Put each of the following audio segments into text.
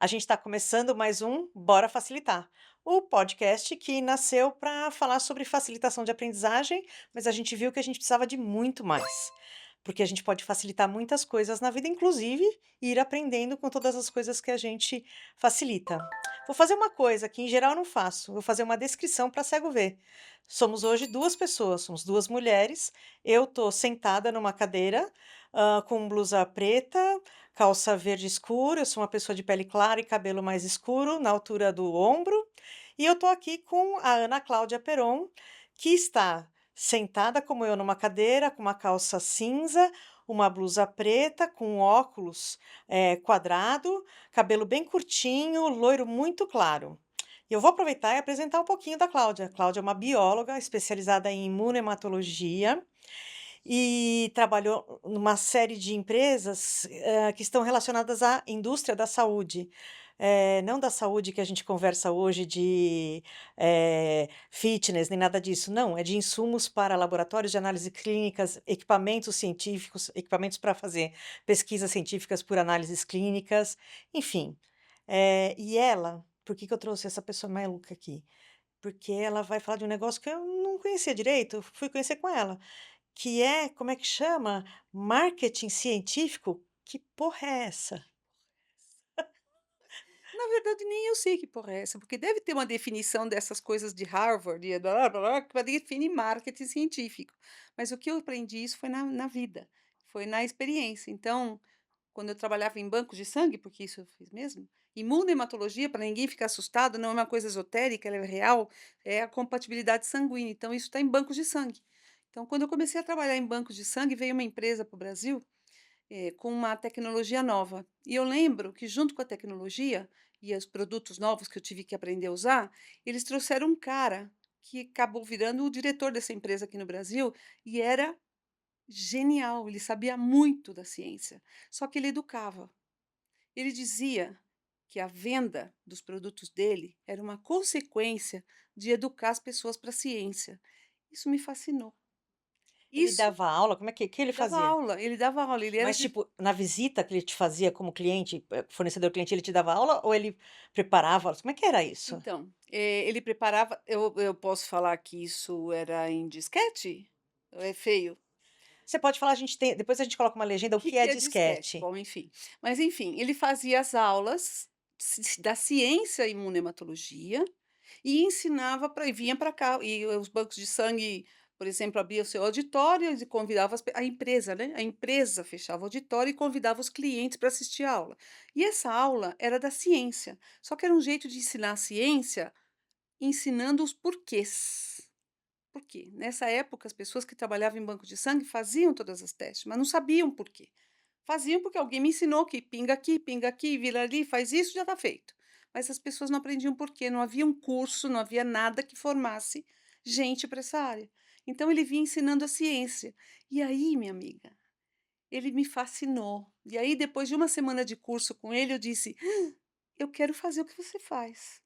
A gente está começando mais um Bora Facilitar, o podcast que nasceu para falar sobre facilitação de aprendizagem, mas a gente viu que a gente precisava de muito mais, porque a gente pode facilitar muitas coisas na vida, inclusive ir aprendendo com todas as coisas que a gente facilita. Vou fazer uma coisa que em geral eu não faço, vou fazer uma descrição para cego ver. Somos hoje duas pessoas, somos duas mulheres. Eu estou sentada numa cadeira, com blusa preta, calça verde escuro, eu sou uma pessoa de pele clara e cabelo mais escuro, na altura do ombro. E eu tô aqui com a Ana Cláudia Peron, que está sentada como eu numa cadeira, com uma calça cinza, uma blusa preta, com óculos, quadrado, cabelo bem curtinho, loiro muito claro. E eu vou aproveitar e apresentar um pouquinho da Cláudia. Cláudia é uma bióloga especializada em imunematologia e trabalhou numa série de empresas, que estão relacionadas à indústria da saúde. Não da saúde que a gente conversa hoje de, fitness, nem nada disso, não, é de insumos para laboratórios de análise clínicas, equipamentos científicos, equipamentos para fazer pesquisas científicas por análises clínicas, enfim. E ela, por que que eu trouxe essa pessoa maluca aqui? Porque ela vai falar de um negócio que eu não conhecia direito, fui conhecer com ela. Que é, como é que chama? Marketing científico? Que porra é essa? Na verdade, nem eu sei que porra é essa, porque deve ter uma definição dessas coisas de Harvard e blá, blá, blá, que define marketing científico. Mas o que eu aprendi isso foi na vida, foi na experiência. Então, quando eu trabalhava em banco de sangue, porque isso eu fiz mesmo, imunohematologia, para ninguém ficar assustado, não é uma coisa esotérica, ela é real, é a compatibilidade sanguínea. Então, isso está em bancos de sangue. Então, quando eu comecei a trabalhar em bancos de sangue, veio uma empresa para o Brasil com uma tecnologia nova. E eu lembro que junto com a tecnologia e os produtos novos que eu tive que aprender a usar, eles trouxeram um cara que acabou virando o diretor dessa empresa aqui no Brasil e era genial, ele sabia muito da ciência, só que ele educava. Ele dizia que a venda dos produtos dele era uma consequência de educar as pessoas para a ciência. Isso me fascinou. Ele Isso, dava aula? Como é que ele fazia? ele dava aula, ele era Mas, tipo, na visita que ele te fazia como cliente, fornecedor-cliente, ele te dava aula ou ele preparava aulas? Como é que era isso? Então, ele preparava eu posso falar que isso era em disquete? Ou é feio? Você pode falar, a gente tem depois a gente coloca uma legenda, O o que que é que é disquete? disquete. Bom, enfim. Mas enfim, ele fazia as aulas da ciência imunematologia e ensinava para e vinha para cá, e os bancos de sangue, por exemplo, abria o seu auditório e convidava a empresa, né, a empresa fechava o auditório e convidava os clientes para assistir a aula. E essa aula era da ciência, só que era um jeito de ensinar a ciência ensinando os porquês. Por quê? Nessa época, as pessoas que trabalhavam em banco de sangue faziam todas as testes, mas não sabiam por quê. Faziam porque alguém me ensinou que pinga aqui, vira ali, faz isso, já está feito. Mas as pessoas não aprendiam por quê, não havia um curso, não havia nada que formasse gente para essa área. Então ele vinha ensinando a ciência. E aí, minha amiga, ele me fascinou. E aí, depois de uma semana de curso com ele, eu disse: eu quero fazer o que você faz.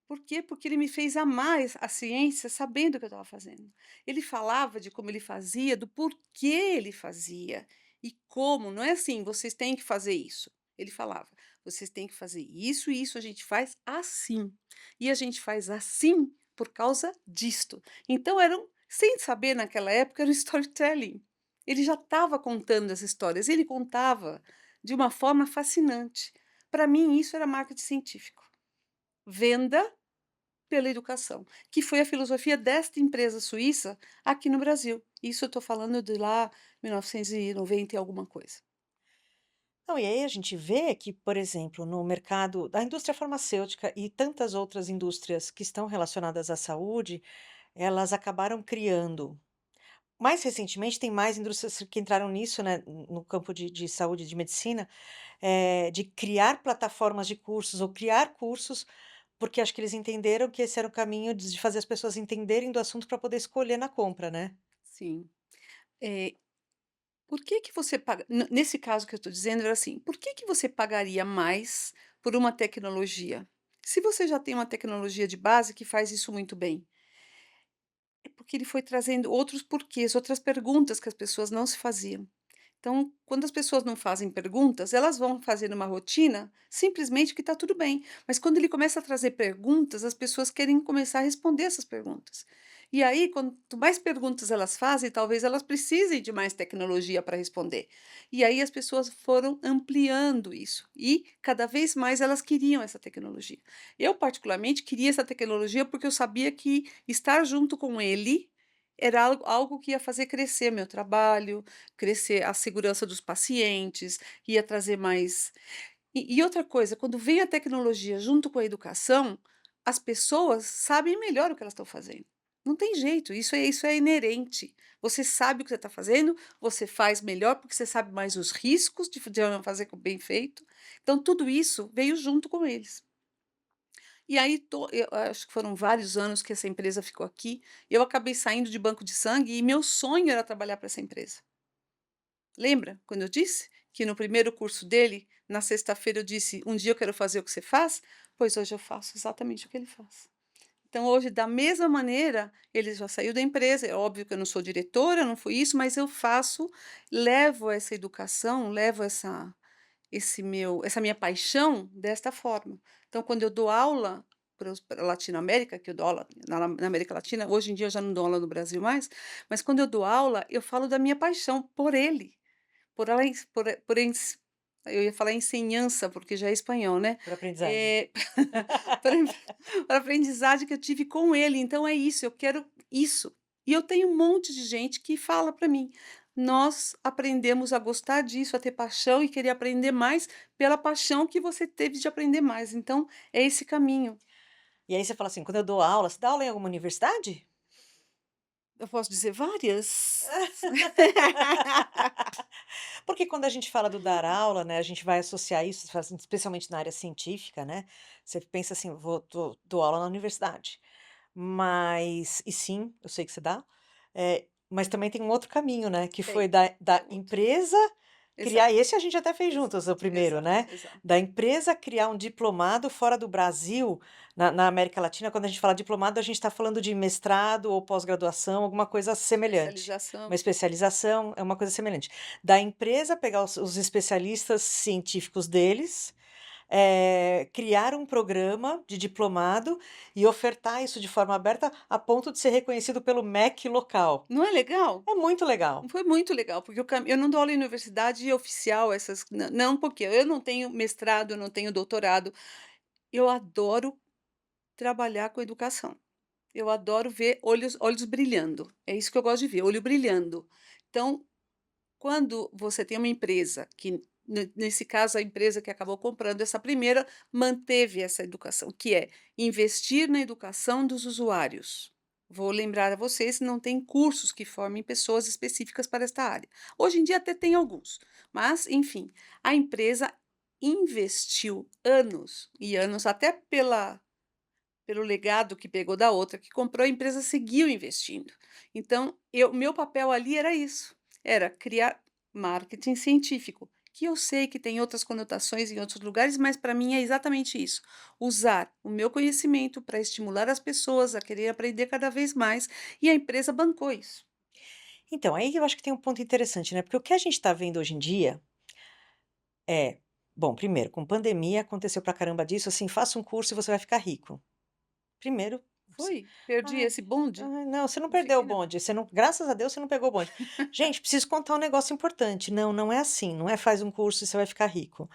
Por quê? Porque ele me fez amar a ciência sabendo o que eu estava fazendo. Ele falava de como ele fazia, do porquê ele fazia e como. Não é assim, vocês têm que fazer isso. Ele falava, vocês têm que fazer isso e isso a gente faz assim. E a gente faz assim por causa disto. Então, sem saber naquela época, era o storytelling. Ele já estava contando as histórias, ele contava de uma forma fascinante. Para mim, isso era marketing científico. Venda pela educação, que foi a filosofia desta empresa suíça aqui no Brasil. Isso eu estou falando de lá 1990 e noventa e alguma coisa. Não, e aí a gente vê que, por exemplo, no mercado da indústria farmacêutica e tantas outras indústrias que estão relacionadas à saúde, elas acabaram criando. Mais recentemente, tem mais indústrias que entraram nisso, né, no campo de saúde, de medicina, de criar plataformas de cursos ou criar cursos, porque acho que eles entenderam que esse era o caminho de fazer as pessoas entenderem do assunto para poder escolher na compra, né. Sim. Eh, por que que você paga nesse caso que eu estou dizendo era assim, por que que você pagaria mais por uma tecnologia? Se você já tem uma tecnologia de base que faz isso muito bem. É porque ele foi trazendo outros porquês, outras perguntas que as pessoas não se faziam. Então, quando as pessoas não fazem perguntas, elas vão fazendo uma rotina, simplesmente que está tudo bem. Mas quando ele começa a trazer perguntas, as pessoas querem começar a responder essas perguntas. E aí, quanto mais perguntas elas fazem, talvez elas precisem de mais tecnologia para responder. E aí as pessoas foram ampliando isso. E cada vez mais elas queriam essa tecnologia. Eu, particularmente, queria essa tecnologia porque eu sabia que estar junto com ele era algo que ia fazer crescer meu trabalho, crescer a segurança dos pacientes, ia trazer mais. E outra coisa, quando vem a tecnologia junto com a educação, as pessoas sabem melhor o que elas estão fazendo. Não tem jeito, isso é inerente. Você sabe o que você está fazendo, você faz melhor porque você sabe mais os riscos de não fazer bem feito. Então, tudo isso veio junto com eles. E aí, eu acho que foram vários anos que essa empresa ficou aqui. Eu acabei saindo de banco de sangue e meu sonho era trabalhar para essa empresa. Lembra quando eu disse que no primeiro curso dele, na sexta-feira, eu disse: "Um dia eu quero fazer o que você faz"? Pois hoje eu faço exatamente o que ele faz. Então hoje, da mesma maneira, ele já saiu da empresa, é óbvio que eu não sou diretora, não fui isso, mas eu faço, levo essa educação, levo essa minha paixão desta forma. Então quando eu dou aula pra Latinoamérica, que eu dou aula na América Latina, hoje em dia eu já não dou aula no Brasil mais, mas quando eu dou aula, eu falo da minha paixão por ele. Por ela ens por ens eu ia falar ensinança, porque já é espanhol, né. Por aprendizagem. Eh, para para aprendizagem que eu tive com ele, então é isso, eu quero isso. E eu tenho um monte de gente que fala para mim: "Nós aprendemos a gostar disso, a ter paixão e querer aprender mais pela paixão que você teve de aprender mais", então é esse caminho. E aí você fala assim: "Quando eu dou aula", você dá aula em alguma universidade? Eu posso dizer várias. Porque quando a gente fala do dar aula, né, a gente vai associar isso, especialmente na área científica, né, você pensa assim: "Vou dou aula na universidade". Mas e sim, eu sei que você dá, mas também tem um outro caminho, né, que foi Tem, da é outro. empresa criar, Exato, esse a gente até fez exato, juntas, o primeiro, exato, né, exato. da empresa criar um diplomado fora do Brasil, na América Latina. Quando a gente fala diplomado, a gente está falando de mestrado ou pós-graduação, alguma coisa semelhante. Uma Especialização. especialização, é uma coisa semelhante. Da empresa pegar os especialistas científicos deles, criar um programa de diplomado e ofertar isso de forma aberta, a ponto de ser reconhecido pelo MEC local. Não é legal? É muito legal. Foi muito legal, porque eu não dou aula em universidade oficial, essas não, porque eu não tenho mestrado, eu não tenho doutorado. Eu adoro trabalhar com educação. Eu adoro ver olhos brilhando, é isso que eu gosto de ver, olho brilhando. Então, quando você tem uma empresa que, nesse caso, a empresa que acabou comprando essa primeira, manteve essa educação, que é investir na educação dos usuários. Vou lembrar a vocês, não tem cursos que formem pessoas específicas para esta área. Hoje em dia até tem alguns, mas, enfim, a empresa investiu anos e anos, até pelo legado que pegou da outra que comprou, a empresa seguiu investindo. Então, meu papel ali era isso, era criar marketing científico, que eu sei que tem outras conotações em outros lugares, mas para mim é exatamente isso. Usar o meu conhecimento para estimular as pessoas a querer aprender cada vez mais, e a empresa bancou isso. Então, aí eu acho que tem um ponto interessante, né, porque o que a gente está vendo hoje em dia é, bom, primeiro, com pandemia aconteceu pra caramba disso, assim: "Faça um curso e você vai ficar rico". Primeiro, você Foi, perdi ai, esse bonde? ai, não, você não Não perdeu o fiquei não. bonde, você não, graças a Deus você não pegou o bonde. Gente, preciso contar um negócio importante, não, não é assim, não é faz um curso e você vai ficar rico.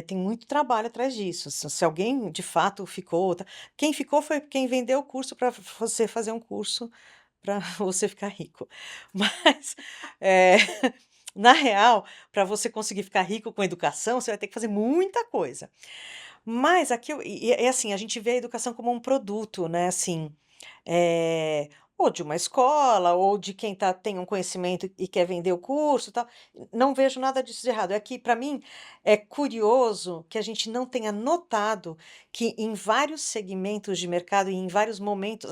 Tem muito trabalho atrás disso, se alguém de fato ficou, quem ficou foi quem vendeu o curso para você fazer um curso para você ficar rico. Mas, eh, na real, para você conseguir ficar rico com educação, você vai ter que fazer muita coisa. Mas aqui é assim, a gente vê a educação como um produto, né, assim, eh, ou de uma escola, ou de quem tem um conhecimento e quer vender o curso, e tal. Não vejo nada disso de errado. É que, para mim, é curioso que a gente não tenha notado que em vários segmentos de mercado e em vários momentos,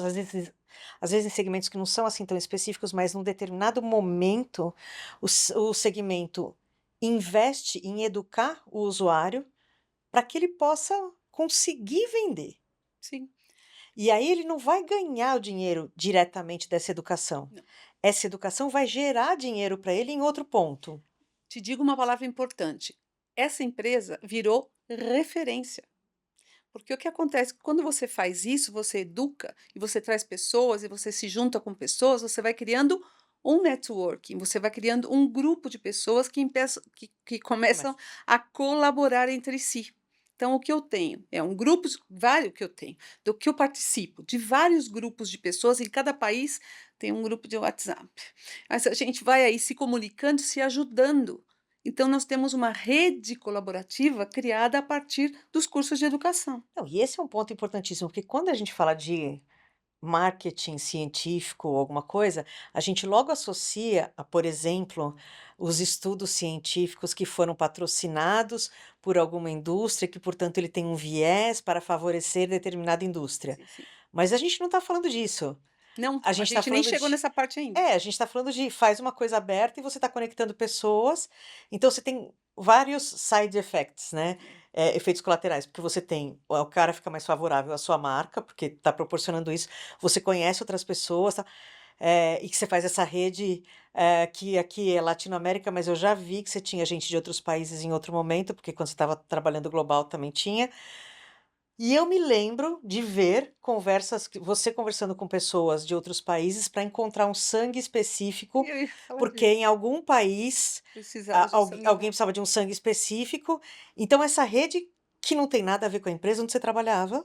às vezes em segmentos que não são assim tão específicos, mas num determinado momento, o segmento investe em educar o usuário para que ele possa conseguir vender. Sim, E aí ele não vai ganhar o dinheiro diretamente dessa educação. não. Essa educação vai gerar dinheiro para ele em outro ponto. Te digo uma palavra importante, essa empresa virou referência. Porque o que acontece, quando você faz isso, você educa e você traz pessoas e você se junta com pessoas, você vai criando um networking, você vai criando um grupo de pessoas que começam Começa. a colaborar entre si. Então, o que eu tenho é um grupo, vários que eu tenho, do que eu participo, de vários grupos de pessoas, em cada país tem um grupo de WhatsApp. Mas a gente vai aí se comunicando, se ajudando. Então, nós temos uma rede colaborativa criada a partir dos cursos de educação. Não, e esse é um ponto importantíssimo, porque quando a gente fala de marketing científico ou alguma coisa, a gente logo associa a, por exemplo, os estudos científicos que foram patrocinados por alguma indústria, que, portanto, ele tem um viés para favorecer determinada indústria. Sim, sim. Mas a gente não está falando disso. Não, A a gente está gente nem falando chegou de nessa parte ainda. a gente está falando de faz uma coisa aberta e você está conectando pessoas, então você tem vários side effects, né, É, efeitos colaterais, porque você tem o cara fica mais favorável à sua marca, porque está proporcionando isso, você conhece outras pessoas, tá, e que você faz essa rede, que aqui é Latinoamérica, mas eu já vi que você tinha gente de outros países em outro momento, porque quando você estava trabalhando global também tinha. E eu me lembro de ver conversas que você conversando com pessoas de outros países para encontrar um sangue específico, eu ia falar porque disso. em algum país, Precisava de um sangue alguém raro. precisava de um sangue específico, então essa rede, que não tem nada a ver com a empresa onde você trabalhava,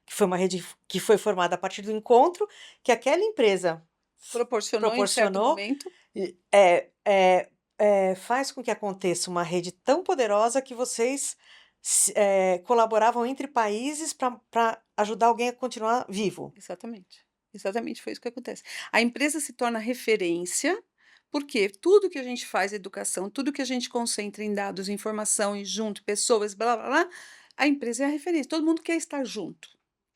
que foi uma rede que foi formada a partir do encontro que aquela empresa Proporcionou em certo proporcionou, momento. e faz com que aconteça uma rede tão poderosa que vocês colaboravam entre países para ajudar alguém a continuar vivo. Exatamente. Exatamente, foi isso que acontece. A empresa se torna referência, porque tudo que a gente faz, educação, tudo que a gente concentra em dados, informação e junto, pessoas, blá blá blá, a empresa é a referência. Todo mundo quer estar junto,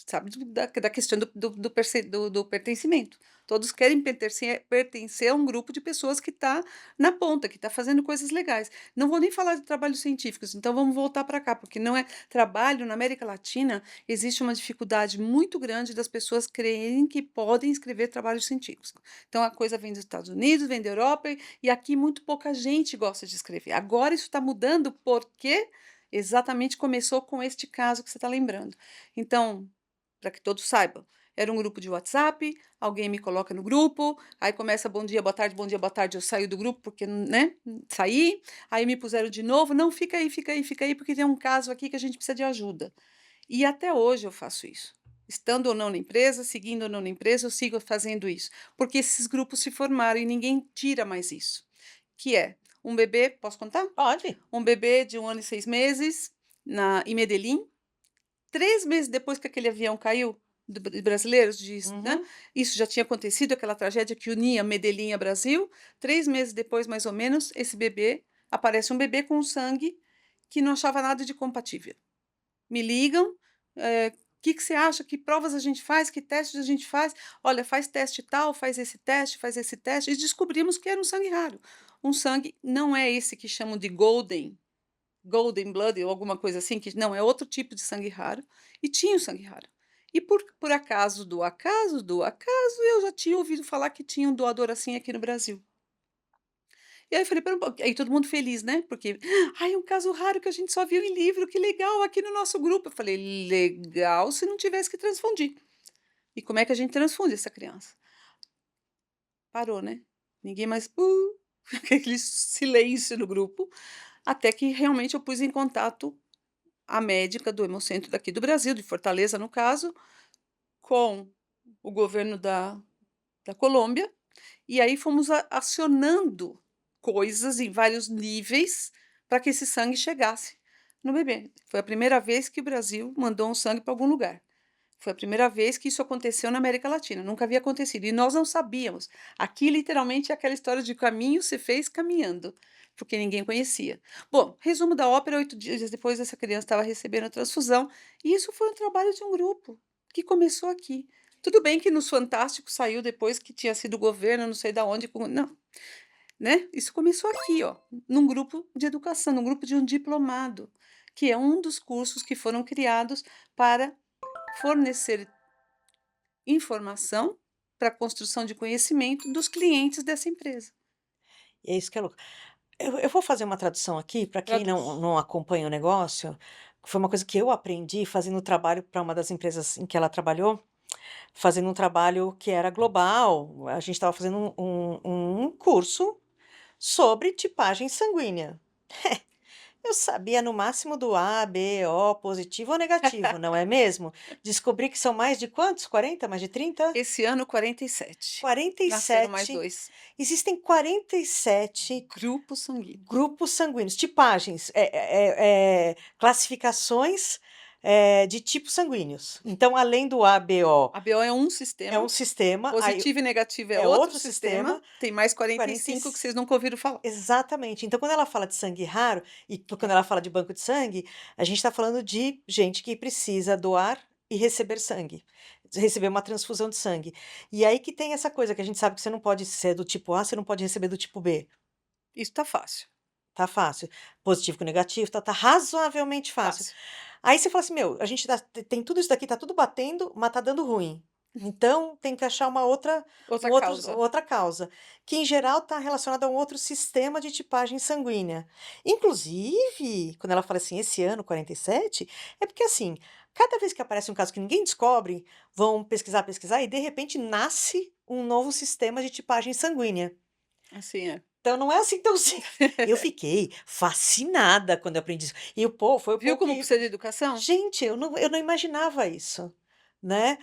sabe? Da questão do pertencimento. Todos querem pertencer a um grupo de pessoas que está na ponta, que está fazendo coisas legais. Não vou nem falar de trabalhos científicos, então vamos voltar para cá, porque não é trabalho na América Latina. Existe uma dificuldade muito grande das pessoas crerem que podem escrever trabalhos científicos. Então a coisa vem dos Estados Unidos, vem da Europa e aqui muito pouca gente gosta de escrever. Agora isso está mudando porque exatamente começou com este caso que você está lembrando. Então, para que todos saibam, era um grupo de WhatsApp, alguém me coloca no grupo, aí começa bom dia, boa tarde, eu saio do grupo porque, né, saí, aí me puseram de novo, não, fica aí, porque tem um caso aqui que a gente precisa de ajuda. E até hoje eu faço isso. Estando ou não na empresa, seguindo ou não na empresa, eu sigo fazendo isso. Porque esses grupos se formaram e ninguém tira mais isso. Que é um bebê, posso contar? Pode. Um bebê de 1 ano e 6 meses em Medellín. 3 meses depois que aquele avião caiu, de brasileiros, né? Uhum. Isso já tinha acontecido, aquela tragédia que unia Medellín a Brasil. 3 meses depois, mais ou menos, esse bebê, aparece um bebê com sangue que não achava nada de compatível. Me ligam, que você acha? Que provas a gente faz? Que testes a gente faz? Olha, faz teste tal, faz esse teste, e descobrimos que era um sangue raro. Um sangue não é esse que chamam de golden blood ou alguma coisa assim, que não, é outro tipo de sangue raro, e tinha o sangue raro. E por acaso, eu já tinha ouvido falar que tinha um doador assim aqui no Brasil. E aí eu falei: "Espera um pouquinho", aí todo mundo feliz, né, porque: "Ai, um caso raro que a gente só viu em livro, que legal, aqui no nosso grupo". Eu falei: "Legal se não tivesse que transfundir". E como é que a gente transfunde essa criança? Parou, né, ninguém mais aquele silêncio no grupo, até que realmente eu pus em contato a médica do Hemocentro daqui do Brasil, de Fortaleza no caso, com o governo da Colômbia, e aí fomos acionando coisas em vários níveis para que esse sangue chegasse no bebê. Foi a primeira vez que o Brasil mandou um sangue para algum lugar. Foi a primeira vez que isso aconteceu na América Latina, nunca havia acontecido. E nós não sabíamos. Aqui, literalmente, é aquela história de caminho se fez caminhando, porque ninguém conhecia. Bom, resumo da ópera: 8 dias depois, essa criança estava recebendo a transfusão, e isso foi um trabalho de um grupo que começou aqui. Tudo bem que nos Fantásticos saiu depois que tinha sido o governo, não sei da onde, não, né? Isso começou aqui, ó, num grupo de educação, num grupo de um diplomado, que é um dos cursos que foram criados para fornecer informação para a construção de conhecimento dos clientes dessa empresa. E é isso que é louco. Eu vou fazer uma tradução aqui para quem não Traduz. não acompanha o negócio, foi uma coisa que eu aprendi fazendo trabalho para uma das empresas em que ela trabalhou, fazendo um trabalho que era global, a gente estava fazendo um curso sobre tipagem sanguínea. Eu sabia no máximo do A, B, O, positivo ou negativo, não é mesmo? Descobri que são mais de quantos? 40? Mais de 30? Esse ano 47. Quarenta e Nasceram mais sete. 2 Existem 47 grupos sanguíneos. grupos sanguíneos, tipagens, classificações, de tipos sanguíneos. Então, além do A, B, O, A BO é um é sistema, um sistema, aí positivo e negativo é é outro outro sistema, sistema, tem mais quarenta e 45 que vocês nunca ouviram falar. exatamente. Então, quando ela fala de sangue raro e quando É, ela fala de banco de sangue, a gente está falando de gente que precisa doar e receber sangue, receber uma transfusão de sangue. E aí que tem essa coisa que a gente sabe que você não pode ser do tipo A, você não pode receber do tipo B. isso tá fácil, Tá fácil. Positivo com negativo, tá razoavelmente fácil. fácil. Aí você fala assim: "Meu, a gente tem tudo isso daqui, tá tudo batendo, mas tá dando ruim. Então tem que achar uma outra Outra causa. outra causa", que em geral está relacionada a um outro sistema de tipagem sanguínea. Inclusive, quando ela fala assim: "Esse ano 47", é porque assim, cada vez que aparece um caso que ninguém descobre, vão pesquisar, pesquisar e de repente nasce um novo sistema de tipagem sanguínea. Assim é. Então não é assim tão simples. Eu fiquei fascinada quando eu aprendi isso. E o povo foi o Viu povo como que precisa de educação? gente, eu não imaginava isso, né.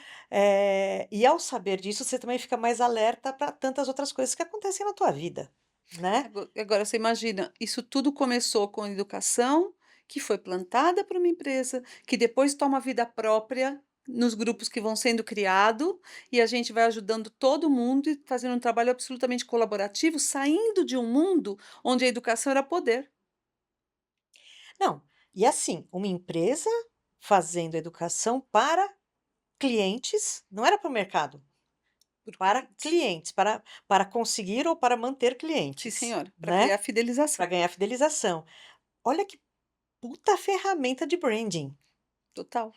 E ao saber disso, você também fica mais alerta para tantas outras coisas que acontecem na tua vida, né. Agora você imagina, isso tudo começou com educação, que foi plantada por uma empresa, que depois toma vida própria nos grupos que vão sendo criado, e a gente vai ajudando todo mundo e fazendo um trabalho absolutamente colaborativo, saindo de um mundo onde a educação era poder. Não, e assim, uma empresa fazendo educação para clientes, não era para o mercado, Por para clientes. clientes, para conseguir ou para manter Sim, clientes, senhora, para né, criar para fidelização. ganhar fidelização. Olha que puta ferramenta de branding. Total.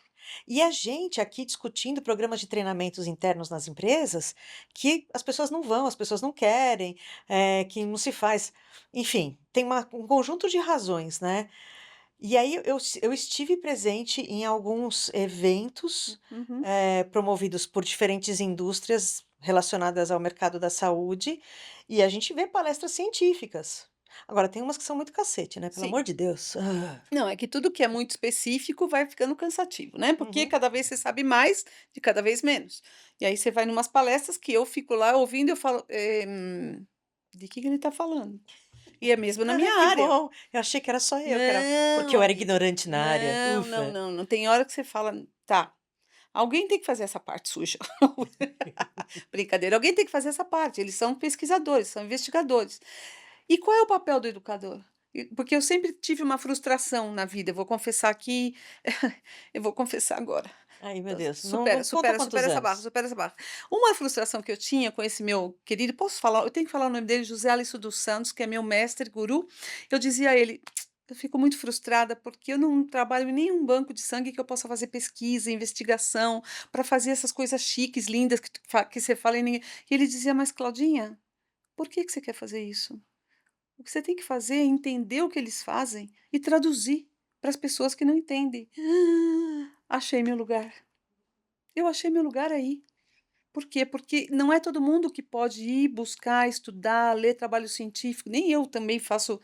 E a gente aqui discutindo programas de treinamentos internos nas empresas, que as pessoas não vão, as pessoas não querem, que não se faz. Enfim, tem um conjunto de razões, né. E aí eu estive presente em alguns eventos, Uhum. promovidos por diferentes indústrias relacionadas ao mercado da saúde, e a gente vê palestras científicas. Agora tem umas que são muito cacete, né, pelo Sim. amor de Deus. Não, é que tudo que é muito específico vai ficando cansativo, né, porque Uhum. cada vez você sabe mais de cada vez menos. E aí você vai numas palestras que eu fico lá ouvindo e eu falo: de que ele está falando?". E é mesmo na Ah, minha que área. bom. Eu achei que era só eu que era porque Não, eu era amiga. ignorante na área. Não, não, Ufa. não, não tem hora que você fala: "Tá, alguém tem que fazer essa parte suja". Brincadeira, alguém tem que fazer essa parte, eles são pesquisadores, são investigadores. E qual é o papel do educador? Porque eu sempre tive uma frustração na vida, eu vou confessar aqui, eu vou confessar agora. Ai, meu Então, Deus, supera, não conta supera, quantos supera essa barra, anos. supera essa barra. Uma frustração que eu tinha com esse meu querido, posso falar? Eu tenho que falar o nome dele, José Alice dos Santos, que é meu mestre, guru. Eu dizia a ele: eu fico muito frustrada porque eu não trabalho em nenhum banco de sangue que eu possa fazer pesquisa, investigação, para fazer essas coisas chiques, lindas que você fala e ninguém. E ele dizia: mas Claudinha, por que que você quer fazer isso? O que você tem que fazer é entender o que eles fazem e traduzir para as pessoas que não entendem. Achei meu lugar. Eu achei meu lugar aí. Por quê? Porque não é todo mundo que pode ir buscar, estudar, ler trabalho científico. Nem eu também faço.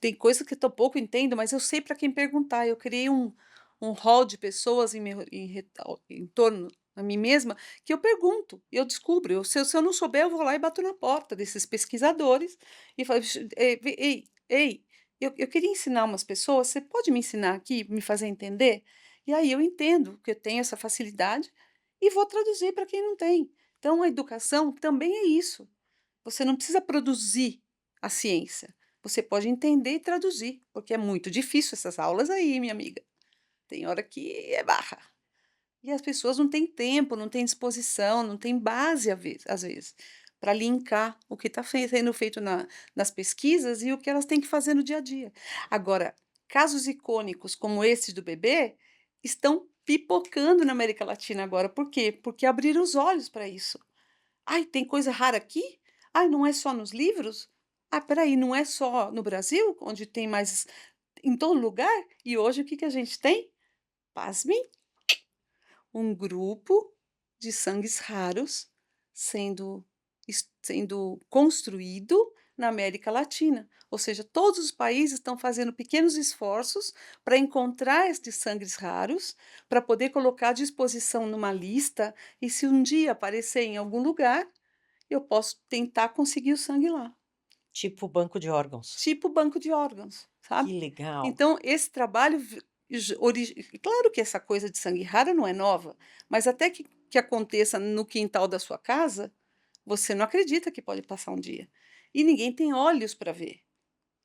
Tem coisas que eu pouco entendo, mas eu sei para quem perguntar. Eu criei um hall de pessoas em torno a mim mesma que eu pergunto, eu descubro. Se eu não souber, eu vou lá e bato na porta desses pesquisadores e falo: Ei, ei, eu queria ensinar umas pessoas, você pode me ensinar aqui, me fazer entender?" E aí eu entendo que eu tenho essa facilidade e vou traduzir para quem não tem. Então, a educação também é isso. Você não precisa produzir a ciência. Você pode entender e traduzir, porque é muito difícil essas aulas aí, minha amiga. Tem hora que é barra. E as pessoas não têm tempo, não têm disposição, não têm base, às vezes, para linkar o que está sendo feito nas pesquisas e o que elas têm que fazer no dia a dia. Agora, casos icônicos como esse do bebê estão pipocando na América Latina agora. Por quê? Porque abriram os olhos para isso. Ai, tem coisa rara aqui? Ai, não é só nos livros? Ah, espera não é só no Brasil, onde tem mais em todo lugar? E hoje o que que a gente tem? Pasmem, um grupo de sangues raros sendo construído na América Latina. Ou seja, todos os países estão fazendo pequenos esforços para encontrar estes sangues raros, para poder colocar à disposição numa lista, e se um dia aparecer em algum lugar, eu posso tentar conseguir o sangue lá. Tipo banco de órgãos. Tipo banco de órgãos, Que sabe. legal. Então esse trabalho v j ori claro que essa coisa de sangue raro não é nova, mas até que aconteça no quintal da sua casa, você não acredita que pode passar um dia. E ninguém tem olhos para ver.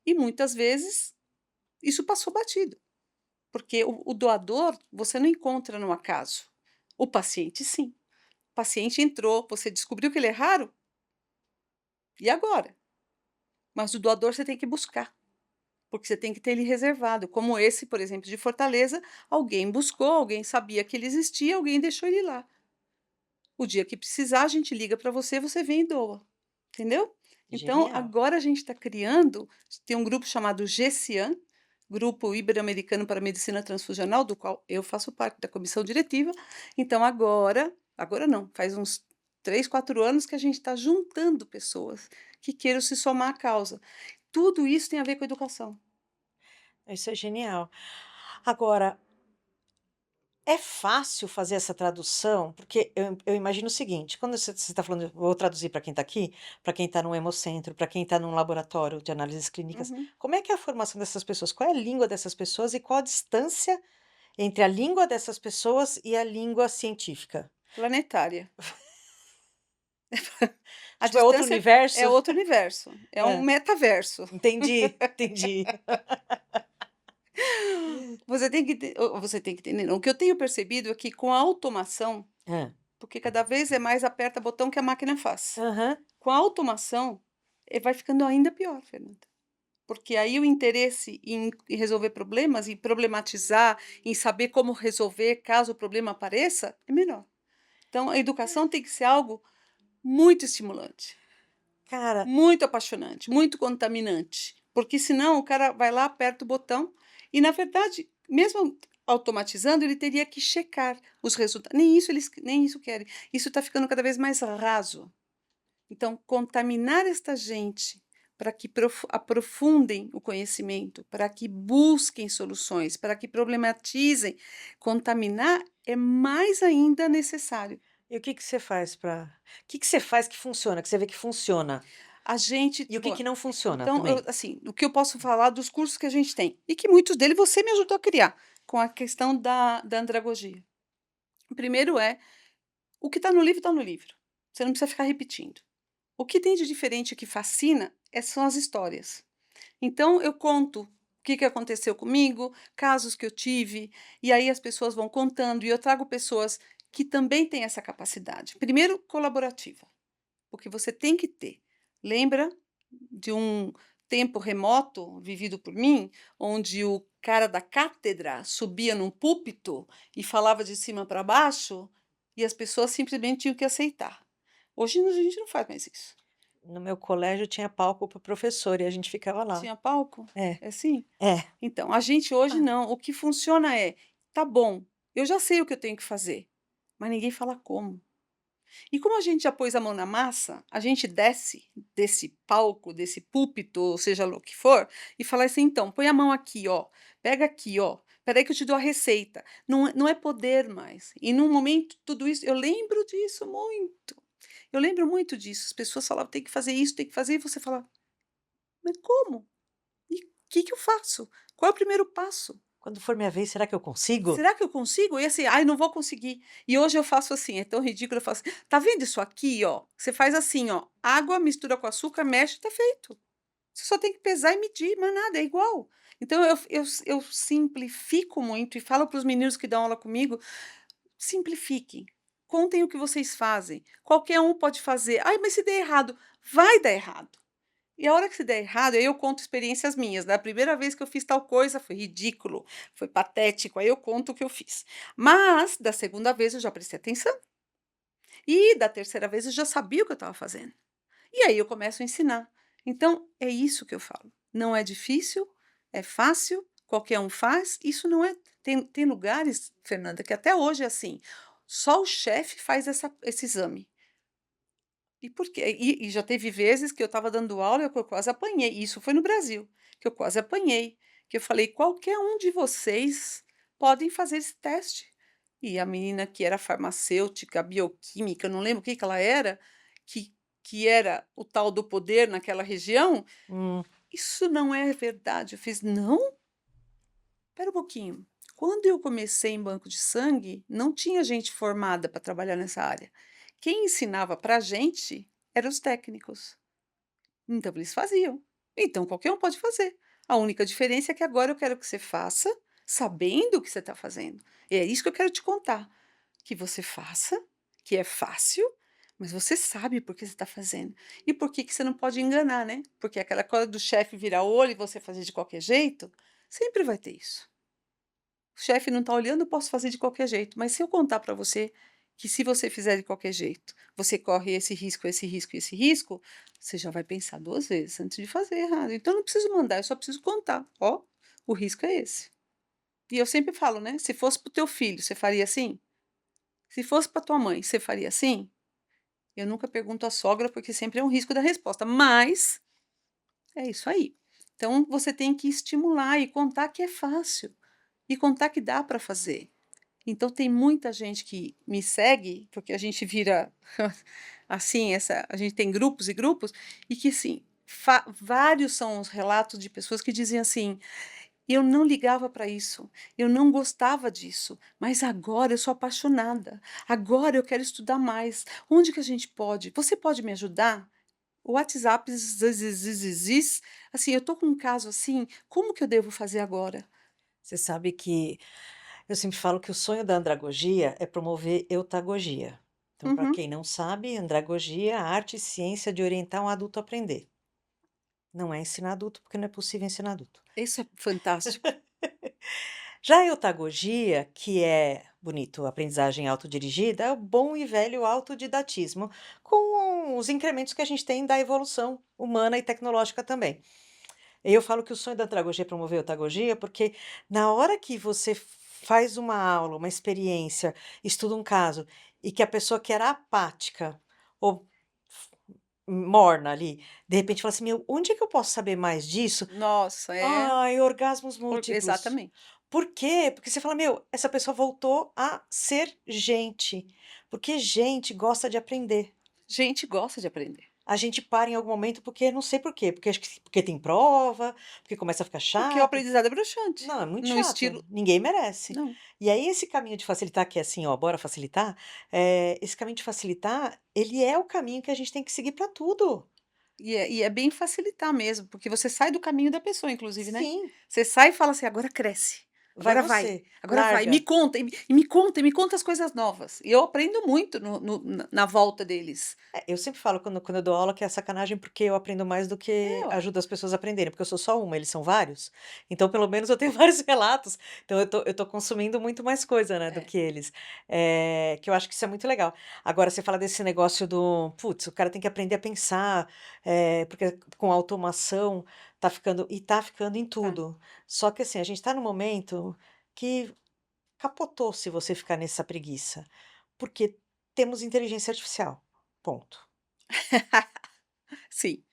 E muitas vezes isso passou batido, porque o doador você não encontra no acaso. O paciente sim. O paciente entrou, você descobriu que ele é raro, e agora? Mas o doador você tem que buscar. Porque você tem que ter ele reservado, como esse, por exemplo, de Fortaleza, alguém buscou, alguém sabia que ele existia, alguém deixou ele lá. O dia que precisar, a gente liga para você, você vem e doa, entendeu? Então, Genial. agora a gente está criando, tem um grupo chamado GCIAN, Grupo Ibero-Americano para a Medicina Transfusional, do qual eu faço parte da comissão diretiva. Então, agora não, faz uns 3, 4 anos que a gente está juntando pessoas que queiram se somar à causa. Tudo isso tem a ver com educação. Isso é genial. Agora, é fácil fazer essa tradução? Porque eu imagino o seguinte, quando você está falando, vou traduzir para quem está aqui, para quem está num hemocentro, para quem está num laboratório de análises clínicas, Uhum. como é que é a formação dessas pessoas? Qual é a língua dessas pessoas e qual a distância entre a língua dessas pessoas e a língua científica? Planetária. A Tipo, é outro distância é universo? outro universo, é um Hã, metaverso. entendi, entendi. Você tem que entender não, o que eu tenho percebido é que com a automação, Hã. porque cada vez é mais aperta botão que a máquina faz. Aham. Com a automação, vai ficando ainda pior, Fernanda. Porque aí o interesse em resolver problemas, em problematizar, em saber como resolver caso o problema apareça, é menor. Então a educação tem que ser algo muito estimulante. Cara, Muito apaixonante, muito contaminante, porque senão o cara vai lá, aperta o botão e, na verdade, mesmo automatizando, ele teria que checar os resultados. Nem isso querem. Isso está ficando cada vez mais raso. Então, contaminar esta gente para que aprofundem o conhecimento, para que busquem soluções, para que problematizem, contaminar é mais ainda necessário. e o que que você faz para? O que que você faz que funciona, que você vê que funciona? A gente E o que bom, que não funciona então também? assim, o que eu posso falar dos cursos que a gente tem, e que muitos deles você me ajudou a criar, com a questão da andragogia. O primeiro é, o que está no livro, está no livro. Você não precisa ficar repetindo. O que tem de diferente que fascina, são as histórias. Então eu conto o que que aconteceu comigo, casos que eu tive, e aí as pessoas vão contando, e eu trago pessoas que também têm essa capacidade. Primeiro, colaborativa, porque você tem que ter. Lembra de um tempo remoto vivido por mim, onde o cara da cátedra subia num púlpito e falava de cima para baixo, e as pessoas simplesmente tinham que aceitar. Hoje a gente não faz mais isso. No meu colégio tinha palco para professor e a gente ficava lá. Tinha palco? É, É assim? é. Então, a gente hoje Ah, não. O que funciona é: "Tá bom, eu já sei o que eu tenho que fazer", mas ninguém fala como. E como a gente já pôs a mão na massa, a gente desce desse palco, desse púlpito, ou seja lá o que for, e fala assim: "Então, põe a mão aqui, ó, pega aqui, ó, espera aí que eu te dou a receita". Não é poder mais. E num momento tudo isso eu lembro disso muito. Eu lembro muito disso. As pessoas falavam: "Tem que fazer isso, tem que fazer", e você fala: "Mas como? E o que que eu faço? Qual é o primeiro passo?". quando for minha vez, será que eu consigo? Será que eu consigo? E assim, ai, não vou conseguir. E hoje eu faço assim, é tão ridículo, eu faço assim, tá vendo isso aqui, ó? Você faz assim, ó, água, mistura com açúcar, mexe, tá feito. Você só tem que pesar e medir, mais nada, é igual. Então eu simplifico muito e falo para os meninos que dão aula comigo, simplifiquem. Contem o que vocês fazem. Qualquer um pode fazer. Ai, mas se der errado, vai dar errado. E a hora que se der errado, aí eu conto experiências minhas. Da primeira vez que eu fiz tal coisa, foi ridículo, foi patético, aí eu conto o que eu fiz. Mas da segunda vez eu já prestei atenção. E da terceira vez eu já sabia o que eu estava fazendo. E aí eu começo a ensinar. Então, é isso que eu falo. Não é difícil, é fácil, qualquer um faz. Isso não é. Tem lugares, Fernanda, que até hoje é assim. Só o chefe faz esse exame. E por quê? E já teve vezes que eu estava dando aula e eu quase apanhei. Isso foi no Brasil, que eu quase apanhei. Que eu falei: qualquer um de vocês podem fazer esse teste. E a menina que era farmacêutica, bioquímica, eu não lembro o que que ela era, que, que era o tal do poder naquela região, Hum, isso não é verdade. Eu fiz, não, espera um pouquinho. Quando eu comecei em banco de sangue, não tinha gente formada para trabalhar nessa área. Quem ensinava para a gente eram os técnicos. Então eles faziam. Então qualquer um pode fazer. A única diferença é que agora eu quero que você faça sabendo o que você está fazendo. E é isso que eu quero te contar. Que você faça, que é fácil, mas você sabe por que você está fazendo. E por que que você não pode enganar, né? Porque aquela coisa do chefe virar olho e você fazer de qualquer jeito, sempre vai ter isso. O chefe não está olhando, eu posso fazer de qualquer jeito. Mas se eu contar para você que se você fizer de qualquer jeito, você corre esse risco, esse risco, esse risco, você já vai pensar 2 vezes antes de fazer errado. Então eu não preciso mandar, eu só preciso contar. Ó, o risco é esse. E eu sempre falo, né? Se fosse para o teu filho, você faria assim? Se fosse para tua mãe, você faria assim? Eu nunca pergunto à sogra, porque sempre é um risco da resposta, mas é isso aí. Então você tem que estimular e contar que é fácil, e contar que dá para fazer. Então tem muita gente que me segue, porque a gente vira assim, a gente tem grupos e grupos, e que assim, vários são os relatos de pessoas que dizem assim: eu não ligava para isso, eu não gostava disso, mas agora eu sou apaixonada, agora eu quero estudar mais. Onde que a gente pode? Você pode me ajudar? O WhatsApp, assim, eu estou com um caso assim, como que eu devo fazer agora? você sabe que eu sempre falo que o sonho da andragogia é promover eutagogia. Então, para Uhum, quem não sabe, andragogia é a arte e ciência de orientar um adulto a aprender. Não é ensinar adulto, porque não é possível ensinar adulto. isso é fantástico. Já a eutagogia, que é bonito, aprendizagem autodirigida, é o bom e velho autodidatismo, com os incrementos que a gente tem da evolução humana e tecnológica também. Eu falo que o sonho da andragogia é promover a eutagogia, porque na hora que você faz uma aula, uma experiência, estuda um caso, e que a pessoa que era apática ou morna ali, de repente fala assim: "Meu, onde é que eu posso saber mais disso?" Nossa, é, Ai, orgasmos múltiplos. exatamente. Por quê? Porque você fala: "Meu, essa pessoa voltou a ser gente", porque gente gosta de aprender. Gente gosta de aprender, A gente para em algum momento, porque não sei por quê, porque acho que porque tem prova, porque começa a ficar porque o chato. aprendizado é broxante, Não, é muito no chato, estilo ninguém merece. não. E aí esse caminho de facilitar, que é assim, ó, bora facilitar, esse caminho de facilitar, ele é o caminho que a gente tem que seguir para tudo. E é bem facilitar mesmo, porque você sai do caminho da pessoa inclusive, né. Sim, Você sai e fala assim: "Agora cresce, vai você, agora vai, me larga. conta, me conta as coisas novas". E eu aprendo muito na volta deles. É, eu sempre falo quando eu dou aula que é sacanagem, porque eu aprendo mais do que É, ué. ajudo as pessoas a aprenderem, porque eu sou só uma, eles são vários. Então, pelo menos eu tenho vários relatos, então eu tô consumindo muito mais coisa, né, do É. que eles. Que eu acho que isso é muito legal. Agora você fala desse negócio do: "Putz, o cara tem que aprender a pensar", porque com a automação tá ficando em Tá. tudo. Só que assim, a gente tá num momento que capotou se você ficar nessa preguiça, porque temos inteligência artificial, ponto. Sim.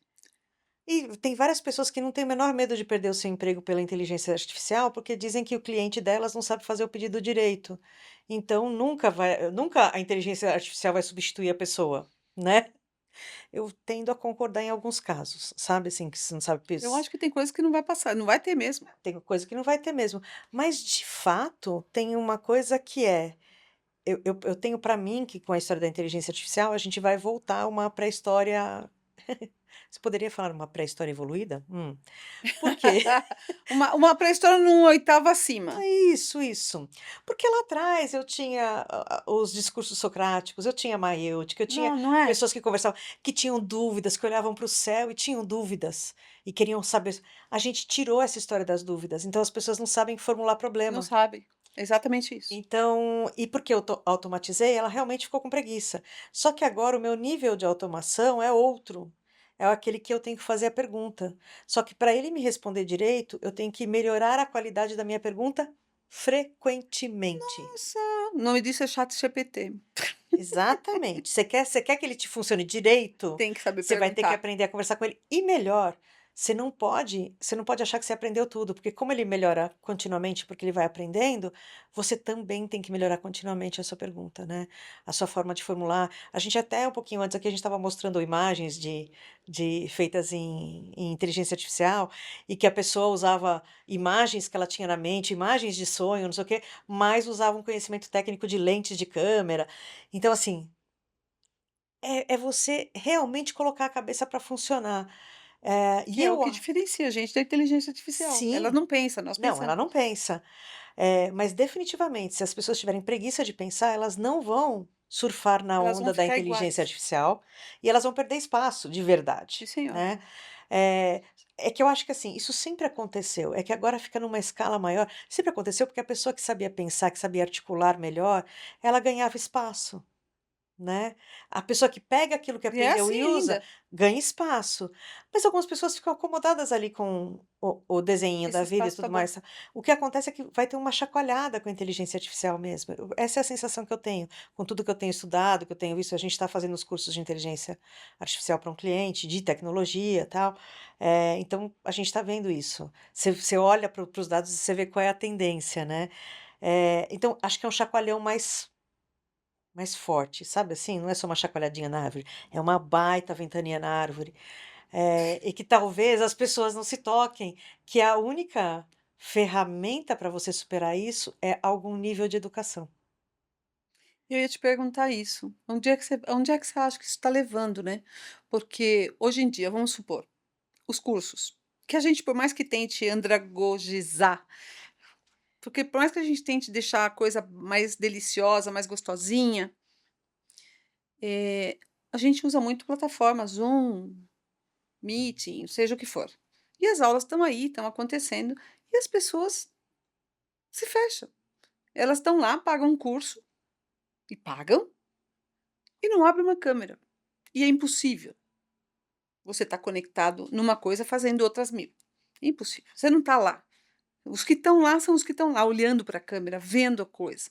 E tem várias pessoas que não têm o menor medo de perder o seu emprego pela inteligência artificial, porque dizem que o cliente delas não sabe fazer o pedido direito. Então nunca a inteligência artificial vai substituir a pessoa, né. Eu tendo a concordar em alguns casos, sabe, assim, que você não sabe Eu acho que tem coisas que não vai passar, não vai ter mesmo. tem coisa que não vai ter mesmo. Mas de fato, tem uma coisa que é, eu tenho para mim que com a história da inteligência artificial, a gente vai voltar a uma pré-história. Você poderia falar uma pré-história evoluída? Por quê? Uma pré-história num oitavo acima. Isso. Porque lá atrás eu tinha os discursos socráticos, eu tinha maêutica, eu tinha Não, não é? pessoas que conversavam, que tinham dúvidas, que olhavam para o céu e tinham dúvidas, e queriam saber. A gente tirou essa história das dúvidas, então as pessoas não sabem formular Não problema. sabe. É exatamente isso. Então, e porque eu automatizei, ela realmente ficou com preguiça. Só que agora o meu nível de automação é outro. é aquele que eu tenho que fazer a pergunta. Só que para ele me responder direito, eu tenho que melhorar a qualidade da minha pergunta frequentemente. Nossa, o nome disso é ChatGPT. Exatamente. Você quer que ele te funcione direito, Tem que saber você vai ter que perguntar. aprender a conversar com ele. E melhor, você não pode achar que você aprendeu tudo, porque como ele melhora continuamente, porque ele vai aprendendo, você também tem que melhorar continuamente a sua pergunta, né, a sua forma de formular. A gente até um pouquinho antes aqui, a gente estava mostrando imagens de feitas em inteligência artificial, e que a pessoa usava imagens que ela tinha na mente, imagens de sonho, não sei o quê, mas usava um conhecimento técnico de lentes de câmera. Então, assim, é você realmente colocar a cabeça para funcionar. E Que é o eu que a diferencia a gente da inteligência artificial. Ela Sim. não pensa, nós Não, ela pensamos. não pensa. Mas definitivamente, se as pessoas tiverem preguiça de pensar, elas não vão surfar na Elas vão onda da ficar inteligência iguais. artificial, e elas vão perder espaço, de Sim, verdade, senhor. né. Eh, é que eu acho que, assim, isso sempre aconteceu, é que agora fica numa escala maior. Sempre aconteceu, porque a pessoa que sabia pensar, que sabia articular melhor, ela ganhava espaço. Né. A pessoa que pega aquilo que E é aprendeu assim e usa, ainda. ganha espaço. Mas algumas pessoas ficam acomodadas ali com o desenhinho da Esse vida e espaço tá tudo bom. mais. O que acontece é que vai ter uma chacoalhada com a inteligência artificial mesmo. Essa é a sensação que eu tenho, com tudo que eu tenho estudado, que eu tenho visto. A gente está fazendo os cursos de inteligência artificial para um cliente, de tecnologia, tal. Então a gente está vendo isso. Você olha para os dados e você vê qual é a tendência, né. Então acho que é um chacoalhão mais forte, sabe assim? Não é só uma chacoalhadinha na árvore, é uma baita ventania na árvore. E que talvez as pessoas não se toquem que a única ferramenta para você superar isso é algum nível de educação. Eu ia te perguntar isso. Onde é que você acha que isso está levando, né? Porque hoje em dia, vamos supor, os cursos, que a gente, por mais que tente andragogizar, porque por mais que a gente tente deixar a coisa mais deliciosa, mais gostosinha, eh, a gente usa muito plataforma, Zoom, Meeting, seja o que for. E as aulas estão aí, estão acontecendo, e as pessoas se fecham. Elas estão lá, pagam um curso, e pagam, e não abrem uma câmera. E é impossível você estar conectado numa coisa fazendo outras 1000. Impossível, você não está lá. Os que estão lá são os que estão lá olhando para a câmera, vendo a coisa.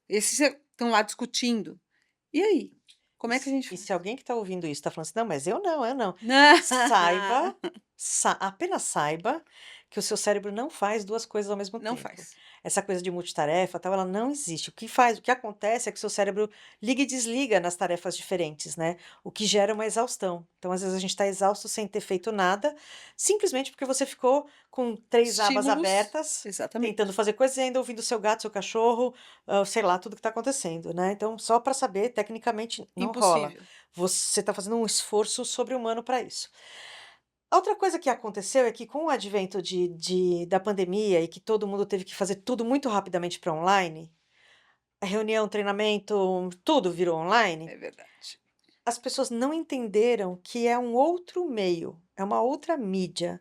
Esses estão lá discutindo. E aí? E Como é que a se gente e faz? se alguém que está ouvindo isso está falando assim: "Não, mas eu não". Não, Saiba, apenas saiba que o seu cérebro não faz 2 coisas ao mesmo não tempo. faz. Essa coisa de multitarefa, tal, ela não existe. O que acontece é que o seu cérebro liga e desliga nas tarefas diferentes, né, o que gera uma exaustão. Então, às vezes, a gente está exausto sem ter feito nada, simplesmente porque você ficou com 3 abas Estímulos, abertas, tentando exatamente. fazer coisas e ainda ouvindo seu gato, seu cachorro, sei lá, tudo que está acontecendo, né. Então, só para saber, tecnicamente, não rola. Impossível. Você está fazendo um esforço sobre-humano para isso. A outra coisa que aconteceu é que, com o advento da pandemia e que todo mundo teve que fazer tudo muito rapidamente para online, a reunião, treinamento, tudo virou online, É verdade. as pessoas não entenderam que é um outro meio, é uma outra mídia.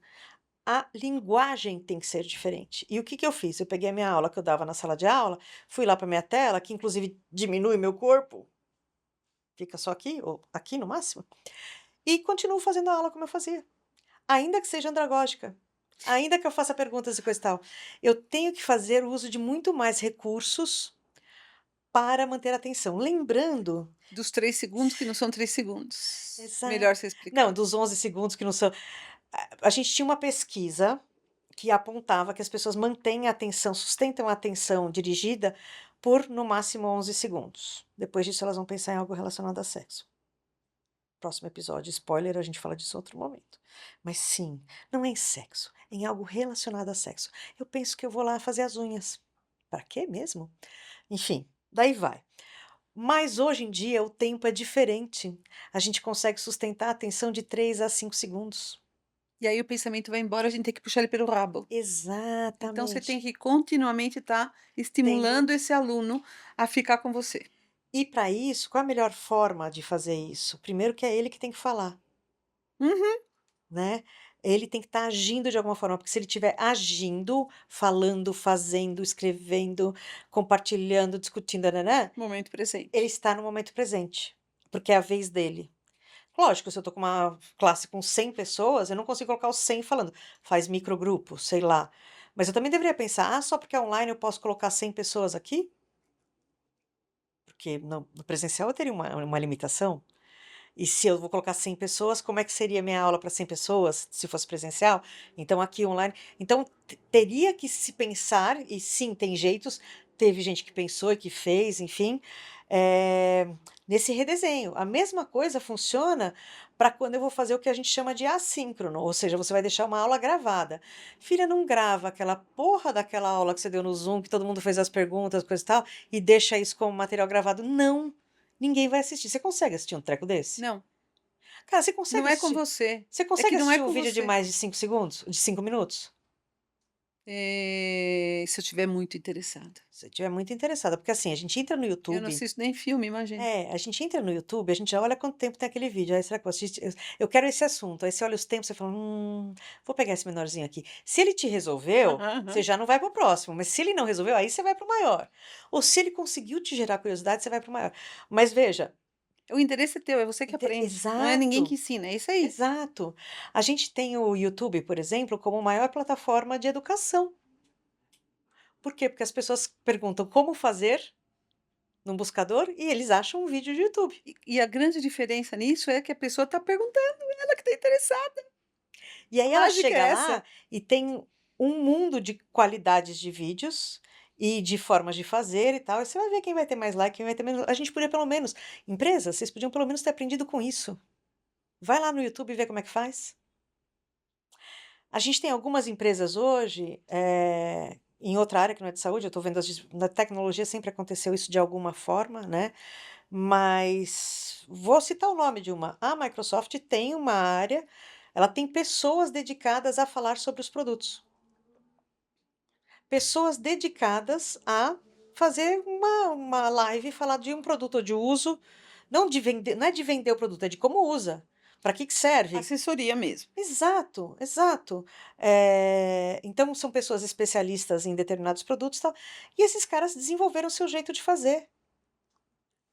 A linguagem tem que ser diferente. E o que que eu fiz? Eu peguei a minha aula que eu dava na sala de aula, fui lá para minha tela, que inclusive diminui meu corpo, fica só aqui, ou aqui no máximo, e continuo fazendo a aula como eu fazia. Ainda que seja andragógica, ainda que eu faça perguntas e coisa e tal, eu tenho que fazer uso de muito mais recursos para manter a atenção. Lembrando Dos 3 segundos que não são 3 segundos. exato. Melhor você Não, explicar. dos 11 segundos que não são. A gente tinha uma pesquisa que apontava que as pessoas mantêm a atenção, sustentam a atenção dirigida por no máximo 11 segundos. Depois disso, elas vão pensar em algo relacionado a sexo. Próximo episódio, spoiler, a gente fala disso em outro momento. Mas sim, não é em sexo, é em algo relacionado a sexo. Eu penso que eu vou lá fazer as unhas. Para quê mesmo? Enfim, daí vai. Mas hoje em dia o tempo é diferente. A gente consegue sustentar a atenção de 3 a 5 segundos. E aí o pensamento vai embora, a gente tem que puxar ele pelo rabo. Então você tem Exatamente. que continuamente estar Tendo estimulando esse aluno a ficar com você. E para isso, qual a melhor forma de fazer isso? Primeiro que é ele que tem que falar. Uhum. Né, ele tem que estar agindo de alguma forma, porque se ele estiver agindo, falando, fazendo, escrevendo, compartilhando, discutindo, nã ele Momento presente. está no momento presente, porque é a vez dele. Lógico, se eu tô com uma classe com 100 pessoas, eu não consigo colocar os 100 falando, faz microgrupo, sei lá. Mas eu também deveria pensar, só porque é online eu posso colocar 100 pessoas aqui? Porque no presencial eu teria uma limitação. E se eu vou colocar 100 pessoas, como é que seria minha aula para 100 pessoas, se fosse presencial? Então aqui online, então teria que se pensar, e sim, tem jeitos, teve gente que pensou e que fez, enfim, eh, nesse redesenho. A mesma coisa funciona para quando eu vou fazer o que a gente chama de assíncrono, ou seja, você vai deixar uma aula gravada. Filha, não grava aquela porra daquela aula que você deu no Zoom, que todo mundo fez as perguntas, coisa e tal, e deixa isso como material gravado. Não, ninguém vai assistir. Você consegue assistir um treco desse? Não, Cara, não é com você. você É que consegue não é assistir um com vídeo de você. mais de 5 segundos? De 5 minutos? Se eu estiver muito interessada. Se você estiver muito interessada, porque assim, a gente entra no Eu não YouTube assisto nem filme, imagina. a gente entra no YouTube, a gente já olha quanto tempo tem aquele vídeo, aí será que eu assisto eu quero esse assunto, aí você olha os tempos, você fala: vou pegar esse menorzinho aqui". Se ele te resolveu, você já não vai para o próximo, mas se ele não resolveu, aí você vai para o maior. Ou se ele conseguiu te gerar curiosidade, você vai para o maior. Mas veja, O interesse é teu, é você que aprende, não é ninguém que exato, ensina, é isso aí. exato. A gente tem o YouTube, por exemplo, como maior plataforma de educação. Por quê? Porque as pessoas perguntam como fazer num buscador e eles acham um vídeo de YouTube. E a grande diferença nisso é que a pessoa está perguntando, ela que está interessada. E A aí ela mágica chega é lá essa. e tem um mundo de qualidades de vídeos e de formas de fazer e tal. E você vai ver quem vai ter mais like, quem vai ter menos. A gente podia pelo menos, empresas, vocês podiam pelo menos ter aprendido com isso. Vai lá no YouTube e vê como é que faz. A gente tem algumas empresas hoje, em outra área que não é de saúde, eu estou vendo na tecnologia sempre aconteceu isso de alguma forma, né? Mas vou citar o nome de uma. A Microsoft tem uma área, ela tem pessoas dedicadas a falar sobre os produtos. Pessoas dedicadas a fazer uma live e falar de um produto ou de uso, não de vender, não é de vender o produto, é de como usa, para que serve. Assessoria mesmo. Exato, exato. Então são pessoas especialistas em determinados produtos, e tal, e esses caras desenvolveram o seu jeito de fazer.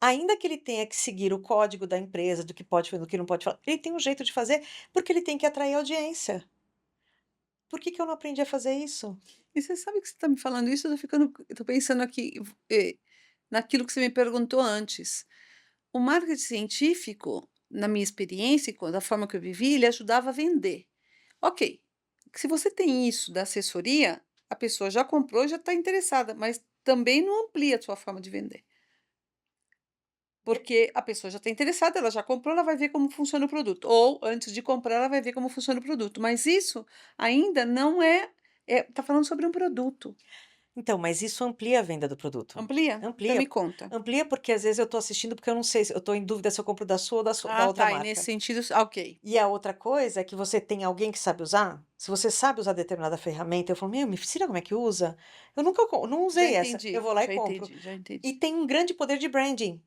Ainda que ele tenha que seguir o código da empresa, do que pode fazer, do que não pode falar, ele tem um jeito de fazer, porque ele tem que atrair audiência. Por que que eu não aprendi a fazer isso? E você sabe que você está me falando isso, eu tô pensando aqui, naquilo que você me perguntou antes. O marketing científico, na minha experiência e da forma que eu vivi, ele ajudava a vender. Ok, se você tem isso da assessoria, a pessoa já comprou, já está interessada, mas também não amplia a sua forma de vender. Porque a pessoa já está interessada, ela já comprou, ela vai ver como funciona o produto. Ou antes de comprar, ela vai ver como funciona o produto. Mas isso ainda não tá falando sobre um produto. Então, mas isso amplia a venda do produto. Amplia? Então me Amplia. conta. Amplia porque às vezes eu estou assistindo porque eu não sei, eu estou em dúvida se eu compro da sua ou da Ah, outra tá. E nesse marca. sentido, ok. E a outra coisa é que você tem alguém que sabe usar. Se você sabe usar determinada ferramenta, eu falo, meu, me ensina como é que usa. Eu nunca não Já usei essa. Eu entendi, vou lá e já compro. entendi, já E entendi. tem um grande poder de branding.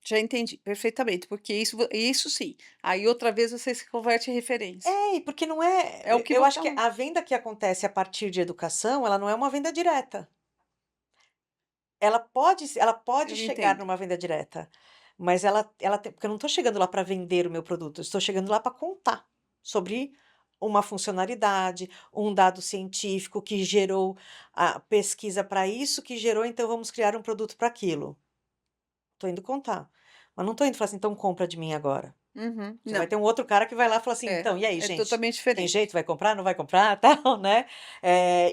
Já entendi perfeitamente, porque isso sim. Aí outra vez você se converte em referência. É, e porque não é. É o que Eu você acho é que um. a venda que acontece a partir de educação, ela não é uma venda direta. Ela pode Eu chegar entendo. numa venda direta, mas porque eu não estou chegando lá para vender o meu produto, eu estou chegando lá para contar sobre uma funcionalidade, um dado científico que gerou a pesquisa para isso, que gerou, então vamos criar um produto para aquilo. Estou indo contar, mas não estou indo falar assim: "Então compra de mim agora". Uhum. Você vai Não, ter um outro cara que vai lá e fala assim: é, "Então, e aí, é gente, totalmente tem jeito? diferente. Vai comprar, não vai comprar?", tal, né.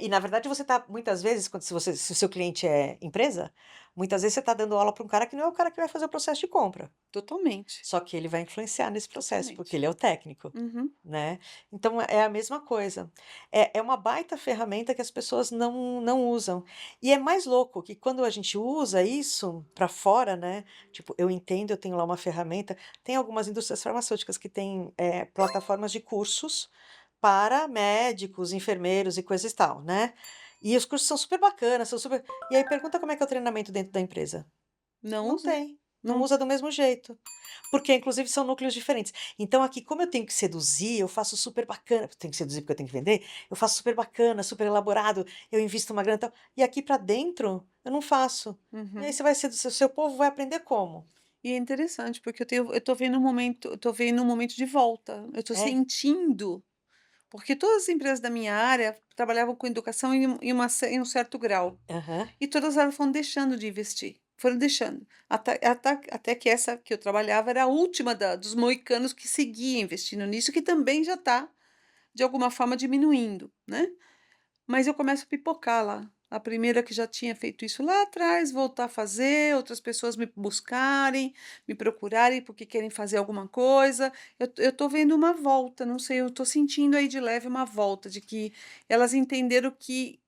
E na verdade você tá muitas vezes, se o seu cliente é empresa, muitas vezes você tá dando aula para um cara que não é o cara que vai fazer o processo de compra. Totalmente, Só que ele vai influenciar nesse processo, porque totalmente. ele é o técnico, Uhum. né. Então é a mesma coisa. É uma baita ferramenta que as pessoas não usam. E é mais louco que quando a gente usa isso para fora, né, tipo, eu entendo, eu tenho lá uma ferramenta, tem algumas indústrias farmacêuticas que têm, plataformas de cursos para médicos, enfermeiros e coisas e tal, né. E os cursos são super bacanas, são super e aí pergunta como é que é o treinamento dentro da empresa. Não Não usa. tem, não Não. usa do mesmo jeito, porque inclusive são núcleos diferentes. Então aqui, como eu tenho que seduzir, eu faço super bacana, tenho que seduzir porque eu tenho que vender, eu faço super bacana, super elaborado, eu invisto uma grana e tal, e aqui para dentro eu não faço. E aí Uhum. você vai seduzir o seu povo vai aprender como? E é interessante, porque eu tô vendo um momento de volta, eu tô É. sentindo, porque todas as empresas da minha área trabalhavam com educação em um certo grau, Aham. e todas elas foram deixando de investir, foram deixando, até que essa que eu trabalhava era a última da dos moicanos que seguia investindo nisso, que também já está, de alguma forma, diminuindo, né. Mas eu começo a pipocar lá. A primeira que já tinha feito isso lá atrás, voltar a fazer, outras pessoas me buscarem, me procurarem porque querem fazer alguma coisa. Eu tô vendo uma volta, não sei, eu tô sentindo aí de leve uma volta, de que elas entenderam que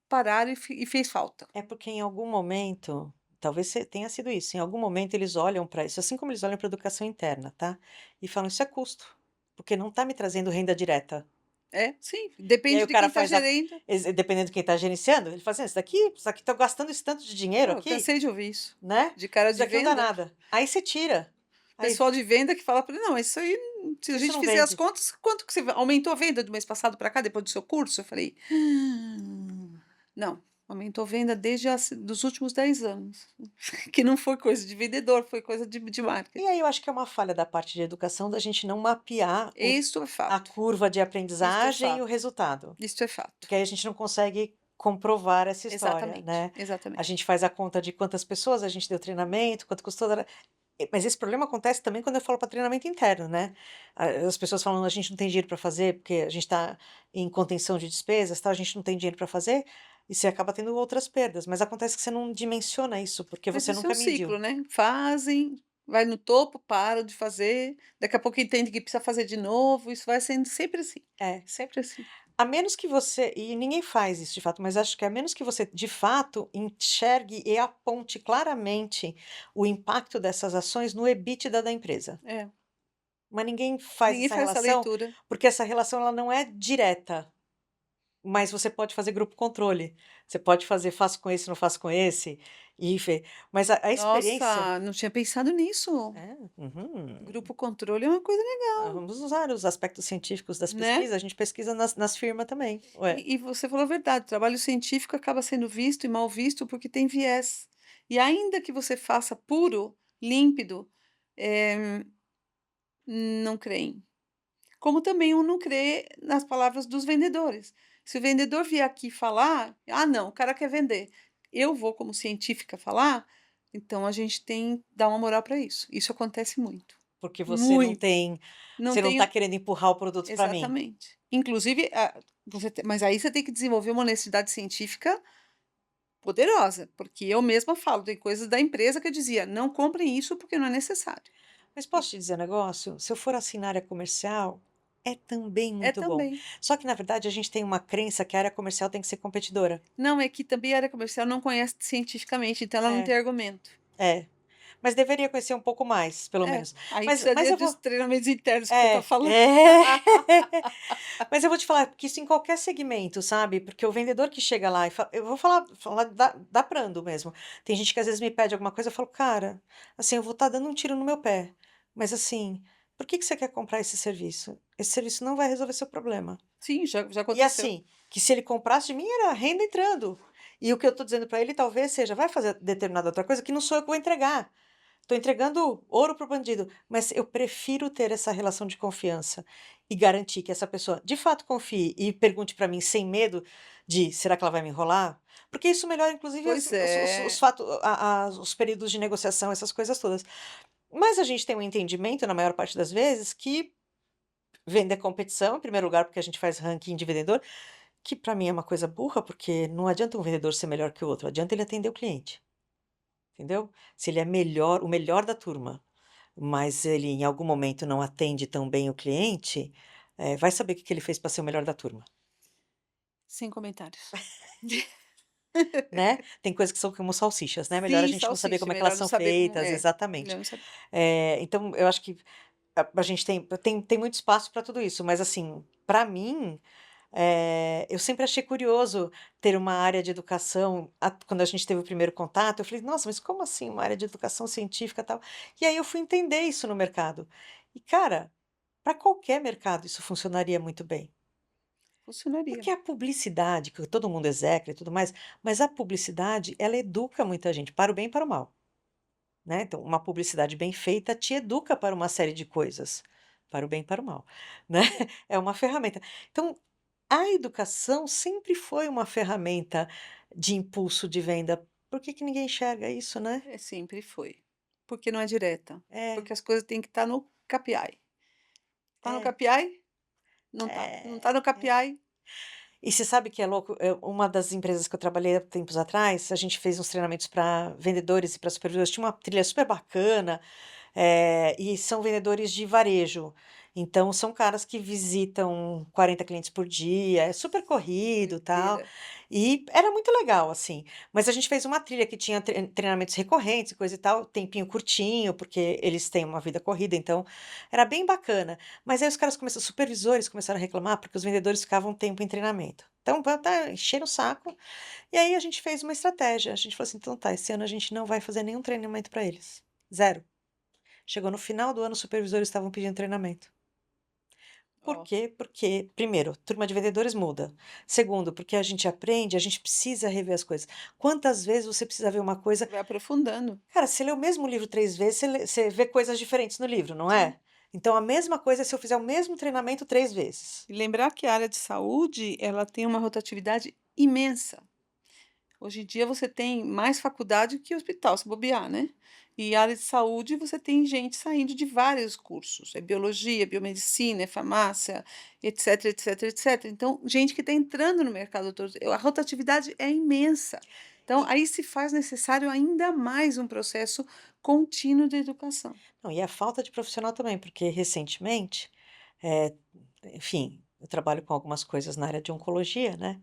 pararam e fez falta. É porque em algum momento, talvez tenha sido isso, em algum momento eles olham para isso, assim como eles olham para a educação interna, tá, e falam: "Isso é custo, porque não está me trazendo renda direta". É, sim, E aí depende o de cara quem está faz a gerando. dependendo de quem está gerenciando, ele fala assim: "Isso aqui estou gastando esse tanto de dinheiro Oh, eu aqui, cansei de ouvir isso, né, de cara isso de aqui não dá venda. nada". Aí você tira, aí Pessoal de venda que fala para ele: "Não, isso aí, se a isso gente não fizer as vende. contas, quanto que você aumentou a venda do mês passado para cá, depois do seu curso?" Eu falei: "Não, aumentou a venda desde dos últimos 10 anos", que não foi coisa de vendedor, foi coisa de E marketing. aí eu acho que é uma falha da parte de educação da gente não mapear Isso é a fato, curva de isso é aprendizagem e o fato, resultado. isso é fato. Porque aí a gente não consegue comprovar essa história, Exatamente, né. A exatamente. gente faz a conta de quantas pessoas a gente deu treinamento, quanto custou mas esse problema acontece também quando eu falo para treinamento interno, né. As pessoas falam: "A gente não tem dinheiro para fazer, porque a gente está em contenção de despesas, tal, a gente não tem dinheiro para fazer", e você acaba tendo outras perdas, mas acontece que você não dimensiona isso, porque Mas você isso é um nunca mediu. ciclo, né, fazem, vai no topo, param de fazer, daqui a pouco entende que precisa fazer de novo, isso vai sendo sempre assim, É. sempre assim. A menos que você e ninguém faz isso de fato, mas acho que a menos que você de fato enxergue e aponte claramente o impacto dessas ações no EBITDA da empresa. É, Mas ninguém faz ninguém essa faz essa relação, leitura. porque essa relação ela não é direta, mas você pode fazer grupo controle. Você pode fazer faço com esse, não faço com esse, e ver. Mas a experiência Nossa, não tinha pensado nisso. é, uhum. Grupo controle é uma coisa legal, Vamos usar os aspectos científicos das né. pesquisas, a gente pesquisa nas firmas também, ué. E você falou a verdade, o trabalho científico acaba sendo visto e mal visto porque tem viés. E ainda que você faça puro, límpido, eh, não creem. Como também um não crê nas palavras dos vendedores. Se o vendedor vier aqui falar: "Ah, não, o cara quer vender", eu vou como científica falar, então a gente tem dar uma moral para isso. Isso acontece muito, Porque muito. Não você não está tenho querendo empurrar o produto para mim. exatamente. Inclusive, mas aí você tem que desenvolver uma honestidade científica poderosa, porque eu mesma falo, tem coisas da empresa que eu dizia: "Não comprem isso porque não é necessário". Mas E posso te dizer um negócio? Se eu for assim na área comercial, é também é muito bom. também. Só que na verdade a gente tem uma crença que a área comercial tem que ser competidora. Não, é que também a área comercial não conhece cientificamente, então ela não É, tem argumento. é. Mas deveria conhecer um pouco mais, pelo É, menos. aí Mas precisa mas de eu dos vou treinamentos internos que você está é, falando. é. Mas eu vou te falar que isso em qualquer segmento, sabe, porque o vendedor que chega lá e eu vou falar da Prando mesmo. Tem gente que às vezes me pede alguma coisa, eu falo: "Cara, assim, eu vou estar dando um tiro no meu pé, mas assim, por que que você quer comprar esse serviço? Esse serviço não vai resolver seu problema". Sim, já E aconteceu. assim, que se ele comprasse de mim era renda entrando. E o que eu estou dizendo para ele talvez seja: "Vai fazer determinada outra coisa que não sou eu que vou entregar". Estou entregando ouro para o bandido, mas eu prefiro ter essa relação de confiança e garantir que essa pessoa de fato confie e pergunte para mim sem medo de: "Será que ela vai me enrolar?", porque isso melhora inclusive Pois é. os períodos de negociação, essas coisas todas. Mas a gente tem um entendimento, na maior parte das vezes, que vender competição, em primeiro lugar, porque a gente faz ranking de vendedor, que para mim é uma coisa burra, porque não adianta um vendedor ser melhor que o outro, adianta ele atender o cliente. Entendeu? Se ele é melhor o melhor da turma, mas ele em algum momento não atende tão bem o cliente, vai saber o que que ele fez para ser o melhor da turma, Sem comentários. né. Tem coisas que são como salsichas, né, melhor a Sim, gente não saber salsicha, como é que elas melhor não são saber como feitas, é, exatamente. melhor não saber. Então eu acho que a gente tem muito espaço para tudo isso, mas assim, para mim, eu sempre achei curioso ter uma área de educação, quando a gente teve o primeiro contato, eu falei: "Nossa, mas como assim uma área de educação científica, tal?". E aí eu fui entender isso no mercado. E cara, para qualquer mercado isso funcionaria muito bem. Funcionaria. Porque a publicidade, que todo mundo execra e tudo mais, mas a publicidade ela educa muita gente, para o bem e para o mal. né. Então, uma publicidade bem feita te educa para uma série de coisas, para o bem e para o mal, né. É uma ferramenta. Então, a educação sempre foi uma ferramenta de impulso de venda. Por que que ninguém enxerga isso, né? É, sempre foi. Porque não é direta. É, Porque as coisas têm que estar no KPI. Tá no é, KPI? Não tá. Não tá é, no é. KPI? E você sabe que é louco? Uma das empresas que eu trabalhei há tempos atrás, a gente fez uns treinamentos para vendedores e para supervisores, tinha uma trilha super bacana. E são vendedores de varejo, então são caras que visitam 40 clientes por dia, é super corrido, tal, Doideira. e era muito legal, assim. Mas a gente fez uma trilha que tinha treinamentos recorrentes e coisa e tal, tempinho curtinho, porque eles têm uma vida corrida, então era bem bacana. Mas aí os caras começaram os supervisores começaram a reclamar, porque os vendedores ficavam um tempo em treinamento. Então, tá enchendo o saco, e aí a gente fez uma estratégia, a gente falou assim: "Então tá, esse ano a gente não vai fazer nenhum treinamento para eles, zero". Chegou no final do ano, os supervisores estavam pedindo treinamento. Por Ó, quê? Porque, primeiro, turma de vendedores muda. Segundo, porque a gente aprende, a gente precisa rever as coisas. Quantas vezes você precisa ver uma coisa? você vai aprofundando. Cara, você lê o mesmo livro 3 vezes, você vê coisas diferentes no livro, não Sim. é? Então, a mesma coisa é se eu fizer o mesmo treinamento 3 vezes. E lembrar que a área de saúde, ela tem uma rotatividade imensa. Hoje em dia você tem mais faculdade que hospital, se bobear, né. E área de saúde você tem gente saindo de vários cursos, é biologia, biomedicina, é farmácia, etc, etc, etc. Então, gente que está entrando no mercado todo, a rotatividade é imensa. Então, E, aí se faz necessário ainda mais um processo contínuo de educação. não, e a falta de profissional também, porque recentemente, eh, enfim, eu trabalho com algumas coisas na área de oncologia, né?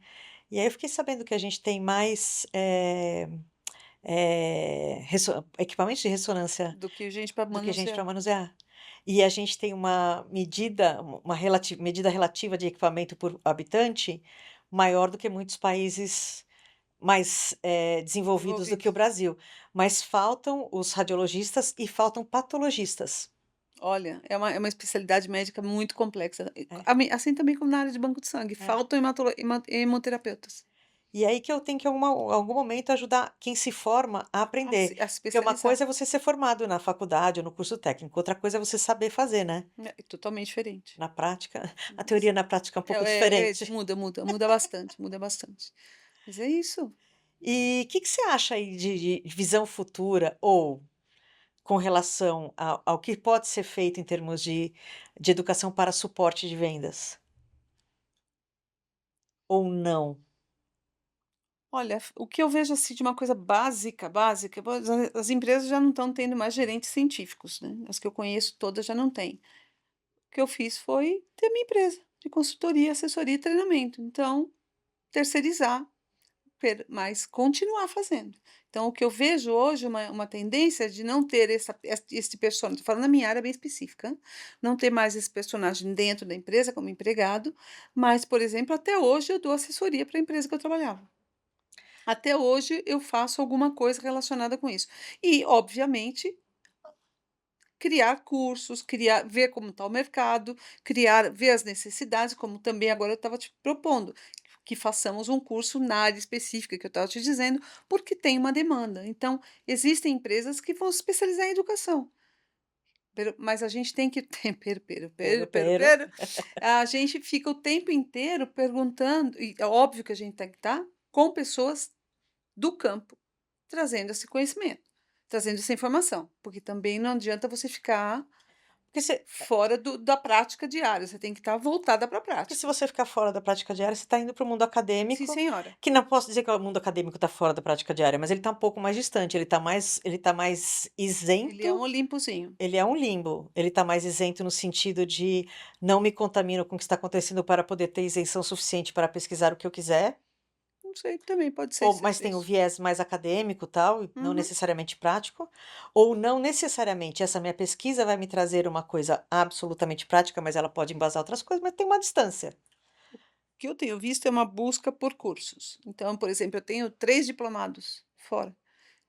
E aí eu fiquei sabendo que a gente tem mais equipamentos de ressonância Do que gente para do que gente para manusear. manusear. E a gente tem uma medida medida relativa de equipamento por habitante maior do que muitos países mais, desenvolvidos do que o Desenvolvidos. Brasil, mas faltam os radiologistas e faltam patologistas. Olha, é uma especialidade médica muito complexa. E É, assim também como na área de banco de sangue, é. faltam hemoterapeutas E aí que eu tenho que algum momento ajudar quem se forma a aprender, a se porque uma especializar. coisa é você ser formado na faculdade ou no curso técnico, outra coisa é você saber fazer, né? É totalmente diferente. Na prática, a Mas teoria na prática é um é pouco é diferente. muda, muda, muda bastante, muda bastante. Mas é isso. E o que que você acha aí de visão futura ou com relação ao que pode ser feito em termos de educação para suporte de vendas? Ou não? Olha, o que eu vejo, assim, de uma coisa básica, básica, as empresas já não estão tendo mais gerentes científicos, né, as que eu conheço todas já não têm. O que eu fiz foi ter minha empresa de consultoria, assessoria e treinamento, então terceirizar. Mas continuar fazendo. Então o que eu vejo hoje uma tendência de não ter esse personagem, estou falando na minha área bem específica, não ter mais esse personagem dentro da empresa como empregado, mas, por exemplo, até hoje eu dou assessoria para a empresa que eu trabalhava. Até hoje eu faço alguma coisa relacionada com isso. E, obviamente, criar cursos, criar ver como está o mercado, ver as necessidades, como também agora eu estava te propondo, que façamos um curso na área específica que eu estava te dizendo, porque tem uma demanda. Então, existem empresas que vão se especializar em educação, mas a gente tem que Pero, pero. a gente fica o tempo inteiro perguntando, e é óbvio que a gente tem que estar com pessoas do campo, trazendo esse conhecimento, trazendo essa informação, porque também não adianta você ficar Porque se fora da prática diária, você tem que estar voltada para a porque se prática. você ficar fora da prática diária, você está indo para o mundo Sim, acadêmico, senhora. que não posso dizer que o mundo acadêmico está fora da prática diária, mas ele está um pouco mais distante, ele está mais Ele é um isento. Olimpozinho. Ele é um limbo, ele está mais isento no sentido de não me contamino com o que está acontecendo para poder ter isenção suficiente para pesquisar o que eu quiser, Não sei, também pode ser ou isso mas tem o isso. viés mais acadêmico tal, e não Uhum. necessariamente prático, ou não necessariamente essa minha pesquisa vai me trazer uma coisa absolutamente prática, mas ela pode embasar outras coisas, mas tem uma distância. O que eu tenho visto é uma busca por cursos. Então, por exemplo, eu tenho 3 diplomados fora.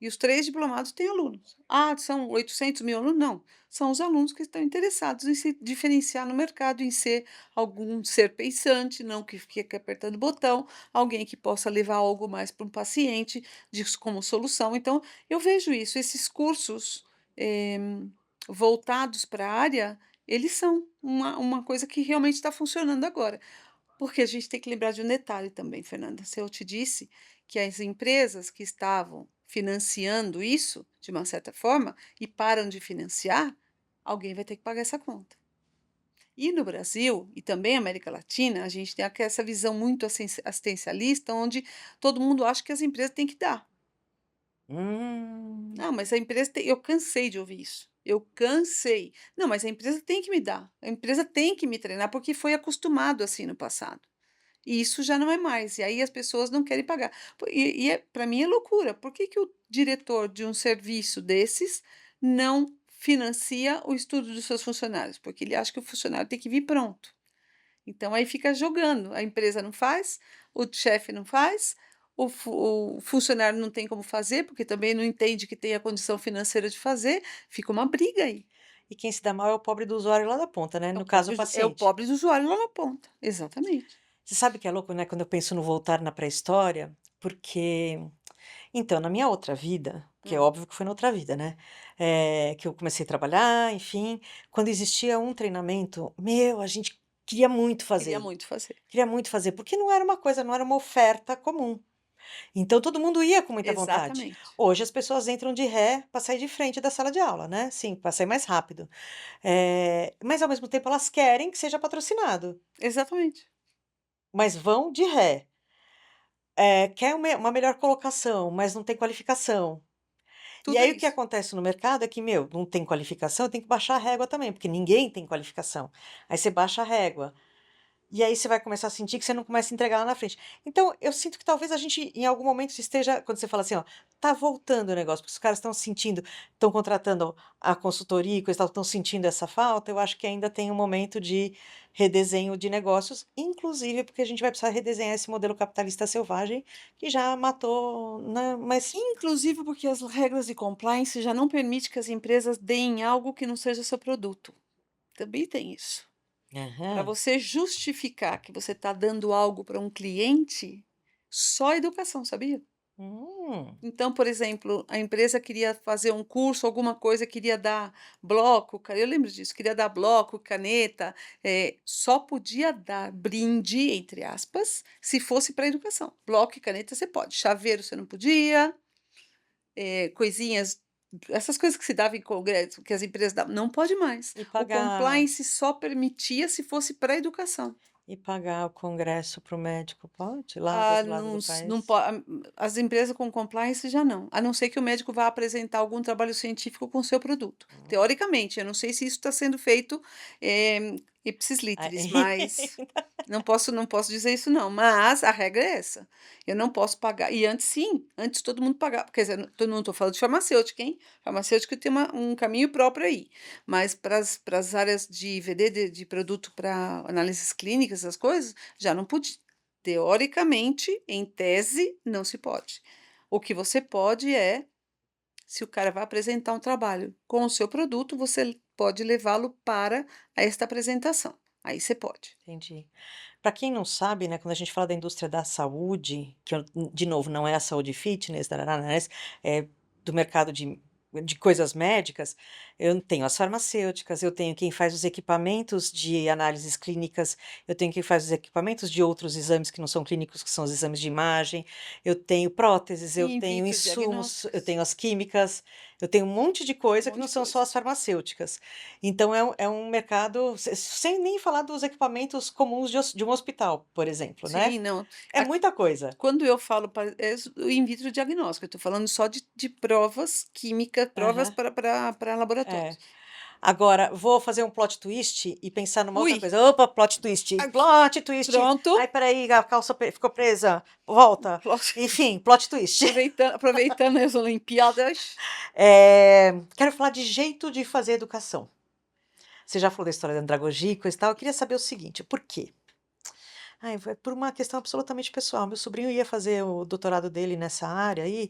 E os 3 diplomados têm alunos. Ah, são 800.000 alunos? Não, são os alunos que estão interessados em se diferenciar no mercado, em ser algum ser pensante, não que fique apertando botão, alguém que possa levar algo mais para um paciente, disso como solução. Então, eu vejo isso, esses cursos, eh, voltados para a área, eles são uma coisa que realmente está funcionando agora. Porque a gente tem que lembrar de um detalhe também, Fernanda. Se eu te disse que as empresas que estavam financiando isso, de uma certa forma, e param de financiar, alguém vai ter que pagar essa conta. E no Brasil, e também América Latina, a gente tem essa visão muito assistencialista, onde todo mundo acha que as empresas têm que dar. Hum. Não, mas a empresa tem. Eu cansei de ouvir isso. Eu cansei. Não, mas a empresa tem que me dar. A empresa tem que me treinar, porque foi acostumado assim no passado. E isso já não é mais, e aí as pessoas não querem pagar. Para mim é loucura, por que que o diretor de um serviço desses não financia o estudo dos seus funcionários? Porque ele acha que o funcionário tem que vir pronto. Então aí fica jogando, a empresa não faz, o chefe não faz, o funcionário não tem como fazer, porque também não entende que tem a condição financeira de fazer, fica uma briga aí. E quem se dá mal é o pobre do usuário lá da ponta, né, no caso o É o paciente. pobre do usuário lá na ponta, exatamente. Você sabe que é louco, né, quando eu penso no voltar na pré-história, porque então, na minha outra vida, que é Hum, óbvio que foi na outra vida, né, que eu comecei a trabalhar, enfim, quando existia um treinamento, meu, a gente queria muito fazer. queria muito fazer, porque não era uma coisa, não era uma oferta comum. Então todo mundo ia com muita vontade. Exatamente, Hoje as pessoas entram de ré para sair de frente da sala de aula, né, sim, para sair mais rápido. Mas ao mesmo tempo elas querem que seja patrocinado, exatamente. mas vão de ré. Quer uma melhor colocação, mas não tem qualificação. E Tudo é aí o que isso. acontece no mercado é que, meu, não tem qualificação, tem que baixar a régua também, porque ninguém tem qualificação. Aí você baixa a régua. E aí você vai começar a sentir que você não começa a entregar lá na frente. Então, eu sinto que talvez a gente, em algum momento, esteja, quando você fala assim, ó, tá voltando o negócio, porque os caras estão sentindo, estão contratando a consultoria e coisa e tal, estão sentindo essa falta, eu acho que ainda tem um momento de redesenho de negócios, inclusive porque a gente vai precisar redesenhar esse modelo capitalista selvagem que já matou, né? Mas, Inclusive porque as regras de compliance já não permite que as empresas deem algo que não seja seu produto. Também tem isso. Para aham, você justificar que você está dando algo para um cliente, só educação, sabia? hum, Então, por exemplo, a empresa queria fazer um curso, alguma coisa, queria dar bloco, eu lembro disso, queria dar bloco, caneta, só podia dar brinde, entre aspas, se fosse para educação. Bloco e caneta você pode, chaveiro você não podia, coisinhas, essas coisas que se dava em congresso, que as empresas davam, não pode mais. e O pagar. compliance só permitia se fosse para educação. E pagar o congresso para o médico pode? Lá do Ah, outro lado não, do não país? pode. As empresas com compliance já não, a não ser que o médico vá apresentar algum trabalho científico com o seu produto. Hum. Teoricamente, eu não sei se isso está sendo feito, ipsis literis, Aí mas não posso dizer isso não, mas a regra é essa. Eu não posso pagar. E antes sim, antes todo mundo pagava. Quer dizer, não estou falando de farmacêutica, hein? Farmacêutica tem um caminho próprio aí. Mas para as áreas de VD, de produto para análises clínicas, essas coisas, já não podia. Teoricamente, em tese, não se pode. O que você pode é, se o cara vai apresentar um trabalho com o seu produto, você pode levá-lo para esta apresentação. Aí você pode. entendi. Para quem não sabe, né, quando a gente fala da indústria da saúde, que eu de novo, não é a saúde fitness, tararás, é do mercado de coisas médicas, eu tenho as farmacêuticas, eu tenho quem faz os equipamentos de análises clínicas, eu tenho quem faz os equipamentos de outros exames que não são clínicos, que são os exames de imagem, eu tenho próteses, eu In tenho vitro insumos, eu diagnósticos, tenho as químicas, eu tenho um monte de um coisa que monte não de são só coisa. as farmacêuticas. Então é um mercado, sem nem falar dos equipamentos comuns de um hospital, por exemplo, né. Sim, não. É muita coisa. Quando eu falo o in vitro diagnóstico, eu estou falando só de provas químicas, provas Aham, para é. laboratórios. Agora, vou fazer um plot twist e pensar numa outra Ui, coisa. Opa, plot twist, ai, plot twist. pronto. Ai, espera aí, a calça ficou presa, volta. Enfim, plot twist. Aproveitando as Olimpíadas. Quero falar de jeito de fazer educação. Você já falou da história da andragogia e coisa e tal, eu queria saber o seguinte, por quê? Ai, vai por uma questão absolutamente pessoal. Meu sobrinho ia fazer o doutorado dele nessa área aí,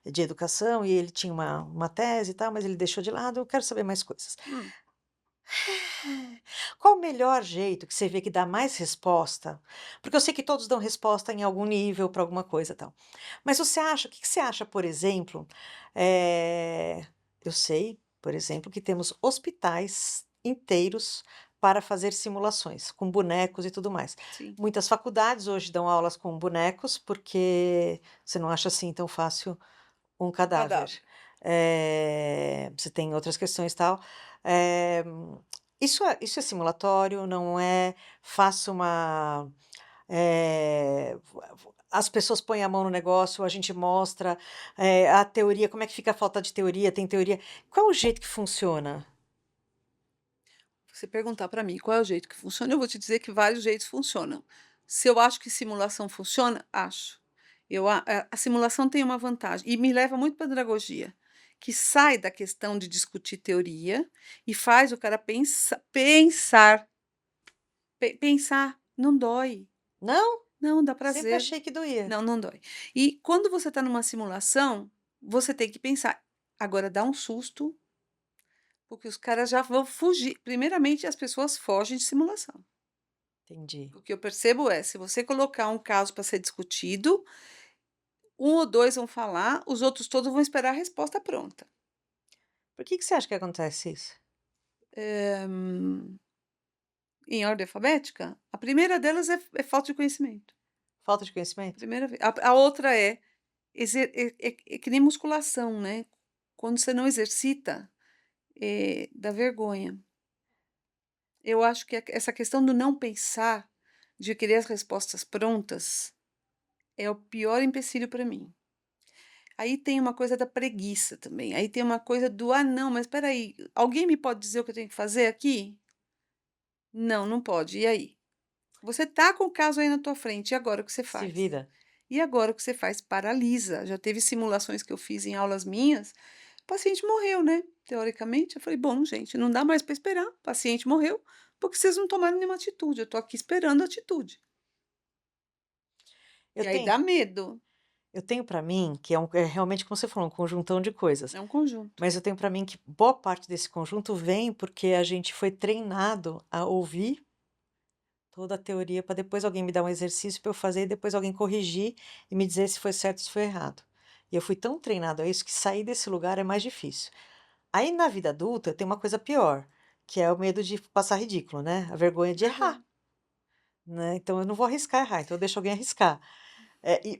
de educação, e ele tinha uma tese e tal, mas ele deixou de lado. Eu quero saber mais coisas. Hum. Qual o melhor jeito que você vê que dá mais resposta? Porque eu sei que todos dão resposta em algum nível para alguma coisa e tal. Mas você acha, o que que você acha, por exemplo? Eu sei, por exemplo, que temos hospitais inteiros para fazer simulações, com bonecos e tudo mais. Sim, Muitas faculdades hoje dão aulas com bonecos, porque você não acha assim tão fácil um um cadáver. cadáver. Você tem outras questões, tal. Eh, isso é simulatório, não é? Faço uma as pessoas põem a mão no negócio, a gente mostra, a teoria, como é que fica a falta de teoria, tem teoria. Qual é o jeito que funciona? Você perguntar para mim qual é o jeito que funciona, eu vou te dizer que vários jeitos funcionam. Se eu acho que simulação funciona, acho. A simulação tem uma vantagem e me leva muito para a pedagogia, que sai da questão de discutir teoria e faz o cara pensar. Não dói, Não? não, dá Sempre prazer. achei que doía. Não, não dói. E quando você está numa simulação, você tem que pensar. Agora dá um susto, porque os caras já vão fugir. Primeiramente, as pessoas fogem de simulação. Entendi. O que eu percebo é, se você colocar um caso para ser discutido, um ou 2 vão falar, os outros todos vão esperar a resposta pronta. Por que que você acha que acontece isso? Eh, em ordem alfabética, a primeira delas é falta de conhecimento. Falta de conhecimento? Primeira ve a outra é que nem musculação, né, quando você não exercita, dá vergonha. Eu acho que essa questão do não pensar, de querer as respostas prontas, é o pior empecilho para mim. Aí tem uma coisa da preguiça também, aí tem uma coisa do: "Ah não, mas espera aí, alguém me pode dizer o que eu tenho que fazer aqui?". Não, não pode, e aí? Você tá com o caso aí na tua frente, e agora o que você Se faz? vira. E agora o que você faz? Paralisa. Já teve simulações que eu fiz em aulas minhas, o paciente morreu, né, teoricamente, eu falei: "Bom gente, não dá mais para esperar, o paciente morreu, porque vocês não tomaram nenhuma atitude, eu tô aqui esperando a atitude". Eu E aí tenho dá medo, eu tenho para mim que é realmente, como você falou, um conjuntão de coisas. é um conjunto. Mas eu tenho para mim que boa parte desse conjunto vem porque a gente foi treinado a ouvir toda a teoria para depois alguém me dar um exercício para eu fazer e depois alguém corrigir e me dizer se foi certo ou se foi errado. E eu fui tão treinado a isso que sair desse lugar é mais difícil. Aí na vida adulta tem uma coisa pior, que é o medo de passar ridículo, né? A vergonha de errar, Verdade. né? Então eu não vou arriscar errar, então eu deixo alguém arriscar.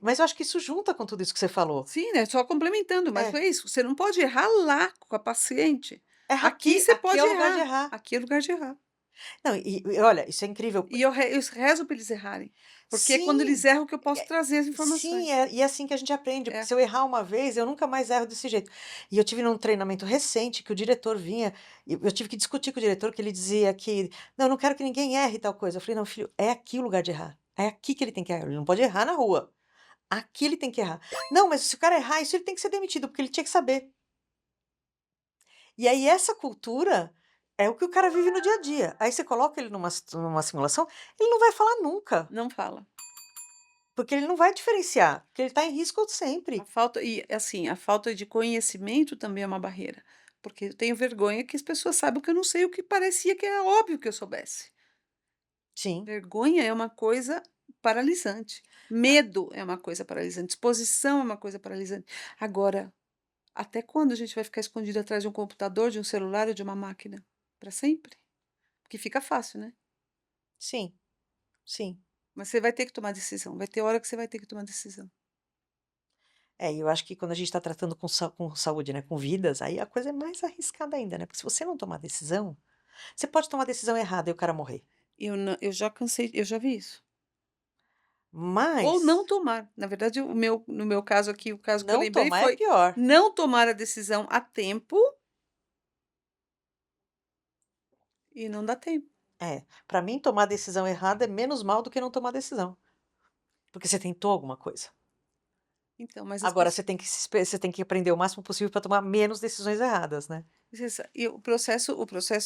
Mas eu acho que isso junta com tudo isso que você falou. Sim, né, só complementando, mas É, foi isso, você não pode errar lá com a paciente. erra Aqui aqui, você aqui é pode o lugar de errar, errar. aqui é lugar de errar. Não, e olha, isso é incrível. Eu rezo para eles errarem, porque é quando eles Sim, erram que eu posso é trazer as sim, informações. e é assim que a gente aprende, porque É. se eu errar uma vez, eu nunca mais erro desse jeito. E eu tive num treinamento recente que o diretor vinha, e eu tive que discutir com o diretor, que ele dizia que: "Não, eu não quero que ninguém erre tal coisa". Eu falei: "Não, filho, é aqui o lugar de errar. É aqui que ele tem que errar, ele não pode errar na rua. Aqui ele tem que errar". "Não, mas se o cara errar isso, ele tem que ser demitido, porque ele tinha que saber". E aí essa cultura é o que o cara vive no dia a dia. Aí você coloca ele numa simulação, ele não vai falar nunca. Não fala. Porque ele não vai diferenciar, porque ele está em risco sempre. Assim, a falta de conhecimento também é uma barreira, porque eu tenho vergonha que as pessoas saibam que eu não sei o que parecia que era óbvio que eu soubesse. Sim. Vergonha é uma coisa paralisante, medo é uma coisa paralisante, exposição é uma coisa paralisante. Agora, até quando a gente vai ficar escondido atrás de um computador, de um celular ou de uma máquina? Para sempre? Porque fica fácil, né. Sim, sim. Mas você vai ter que tomar decisão, vai ter hora que você vai ter que tomar decisão. E eu acho que quando a gente está tratando com saúde, né, com vidas, aí a coisa é mais arriscada ainda, né, porque se você não tomar decisão, você pode tomar decisão errada e o cara morrer. Eu já cansei, eu já vi isso. Ou Mas não tomar, na verdade no meu caso aqui, o caso que eu não lembrei tomar é foi pior. não tomar a decisão a tempo e não dá tempo. Para mim tomar decisão errada é menos mal do que não tomar decisão, porque você tentou alguma coisa. Então, mas as Agora pessoas. você tem que você tem que aprender o máximo possível para tomar menos decisões erradas, né. E o processo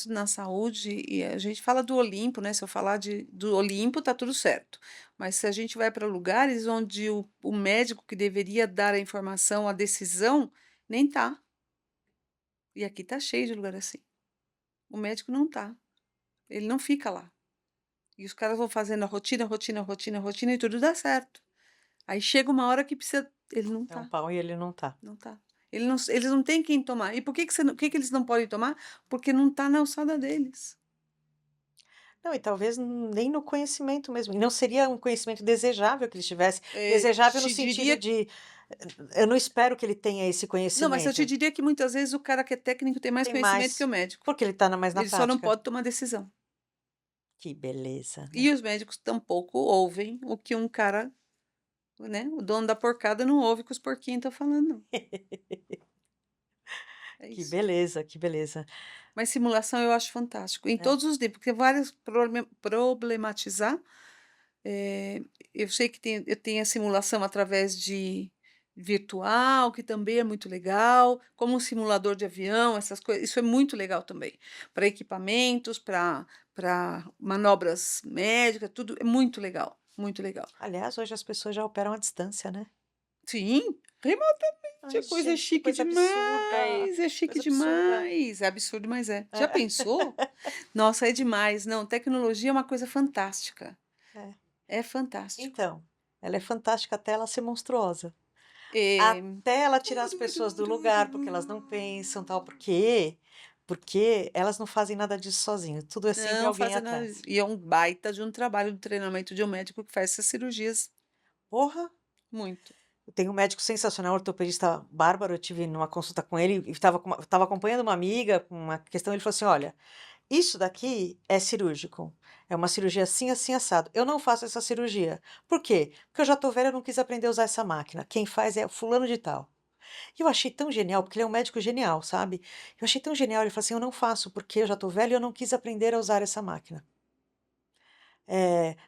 na saúde, e a gente fala do Olimpo, né, se eu falar do Olimpo, tá tudo certo. Mas se a gente vai para lugares onde o médico que deveria dar a informação, a decisão, nem tá. E aqui tá cheio de lugar assim. O médico não tá, ele não fica lá. E os caras vão fazendo a rotina, rotina, rotina, rotina e tudo dá certo. Aí chega uma hora que precisa, ele não É um tá, pau e ele não tá. não tá. Eles não têm quem tomar. E por que que eles não podem tomar? Porque não tá na alçada deles. Não, e talvez nem no conhecimento mesmo, e não seria um conhecimento desejável que ele tivesse, desejável no Te sentido diria de, eu não espero que ele tenha esse Não, mas eu te conhecimento. diria que muitas vezes o cara que é técnico tem mais Tem conhecimento que o mais, médico. porque ele está mais na Ele só não prática. pode tomar decisão. Que beleza, né. E os médicos tampouco ouvem o que um cara, né, o dono da porcada não ouve o que os porquinhos estão falando não. É Que isso. beleza, que beleza. Mas simulação eu acho fantástico, em É. todos os níveis, porque várias problematizar, eh, eu sei que eu tenho a simulação através de virtual, que também é muito legal, como um simulador de avião, essas coisas, isso é muito legal também, para equipamentos, para manobras médicas, tudo é muito legal, muito legal. Aliás, hoje as pessoas já operam à distância, né. Sim, remotamente, Ai, é coisa gente, que chique coisa absurda, demais, é chique coisa absurda. demais, é absurdo, mas é. Já É. pensou? Nossa, é demais. Não, tecnologia é uma coisa fantástica. É. É fantástico. Então, ela é fantástica até ela ser monstruosa. Eh, Até ela tirar as pessoas do lugar, porque elas não pensam, tal, por quê? Porque elas não fazem nada disso sozinhas, tudo é sempre não alguém fazem nada disso. atrás. E é um baita de um trabalho de treinamento de um médico que faz essas cirurgias. Porra! Muito. Eu tenho um médico sensacional, ortopedista bárbaro, eu tive numa consulta com ele e estava acompanhando uma amiga com uma questão, ele falou assim: "Olha, isso daqui é cirúrgico, é uma cirurgia assim, assim, assado. Eu não faço essa cirurgia. Por quê? Porque eu já tô velha, eu não quis aprender a usar essa máquina. Quem faz é fulano de tal". E eu achei tão genial, porque ele é um médico genial, sabe. Eu achei tão genial, ele falou assim: "Eu não faço, porque eu já tô velho e eu não quis aprender a usar essa máquina".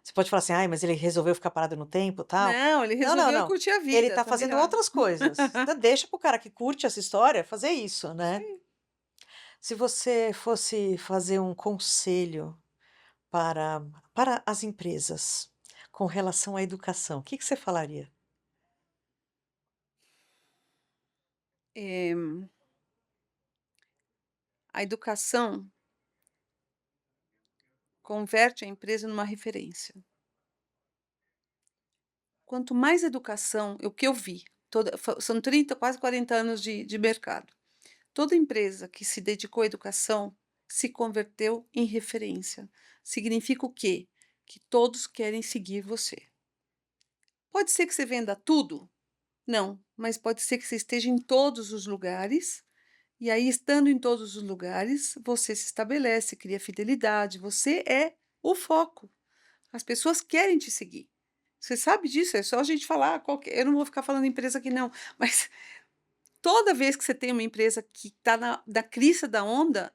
Você pode falar assim: "Ai, mas ele resolveu ficar parado no tempo, tal". Não, ele Não, não, resolveu não. curtir a Ele vida, tá tá fazendo melhor. outras coisas. Então deixa para o cara que curte essa história fazer isso, Isso né. aí. Se você fosse fazer um conselho para as empresas, com relação à educação, o que que você falaria? Eh, a educação converte a empresa numa referência. Quanto mais educação, o que eu vi, são 30, quase 40 anos de mercado. Toda empresa que se dedicou à educação se converteu em referência. Significa o quê? Que todos querem seguir você. Pode ser que você venda tudo? Não, mas pode ser que você esteja em todos os lugares, e aí, estando em todos os lugares, você se estabelece, cria fidelidade, você é o foco. As pessoas querem te seguir. Você sabe disso, é só a gente falar qualquer, eu não vou ficar falando empresa aqui não, mas toda vez que você tem uma empresa que está na crista da onda,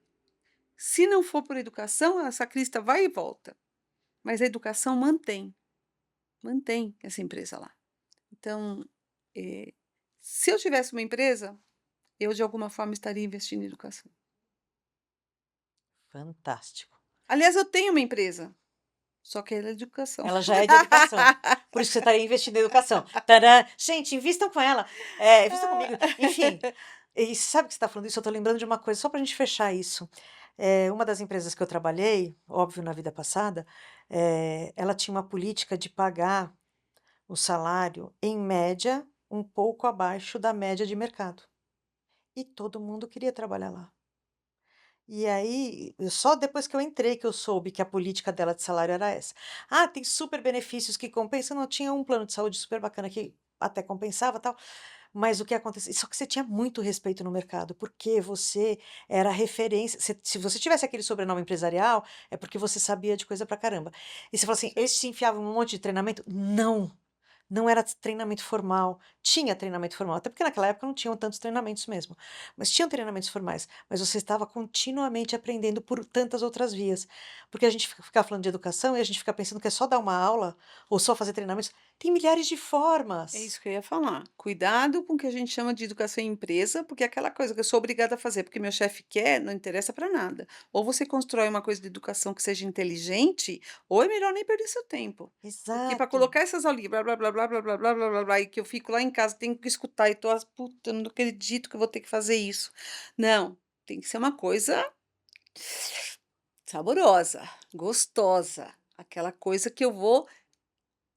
se não for por educação, essa crista vai e volta, mas a educação mantém essa empresa lá. Então, eh, se eu tivesse uma empresa, eu de alguma forma estaria investindo em educação. Fantástico. Aliás, eu tenho uma empresa, só que ela é de educação. Ela já é de educação, por isso que você estaria investindo em educação. Tadã! Gente, invistam com ela, invistam comigo. Enfim, e sabe que você está falando isso, eu estou lembrando de uma coisa, só para a gente fechar isso. Uma das empresas que eu trabalhei, óbvio na vida passada, ela tinha uma política de pagar o salário, em média, um pouco abaixo da média de mercado. E todo mundo queria trabalhar lá. E aí, só depois que eu entrei que eu soube que a política dela de salário era essa. Ah, tem super benefícios que compensam. Não, tinha um plano de saúde super bacana que até compensava, tal, mas o que acontecia, só que você tinha muito respeito no mercado, porque você era referência, se você tivesse aquele sobrenome empresarial, é porque você sabia de coisa pra caramba. E você fala assim: "Eles te enfiavam um monte de treinamento?". Não. Não era treinamento formal. Tinha treinamento formal, até porque naquela época não tinham tantos treinamentos mesmo, mas tinham treinamentos formais, mas você estava continuamente aprendendo por tantas outras vias. Porque a gente fica falando de educação e a gente fica pensando que é só dar uma aula ou só fazer treinamentos, tem milhares de É formas. isso que eu ia falar. Cuidado com o que a gente chama de educação em empresa, porque é aquela coisa que eu sou obrigada a fazer, porque meu chefe quer, não interessa para nada. Ou você constrói uma coisa de educação que seja inteligente, ou é melhor nem perder seu tempo. Porque para Exato, colocar essas aulinhas, blá, blá, blá, blá, blá, blá, blá, blá, blá, blá, e que eu fico lá em casa, tenho que escutar e tô, puta, eu não acredito que eu vou ter que fazer isso. Não, tem que ser uma coisa saborosa, gostosa, aquela coisa que eu vou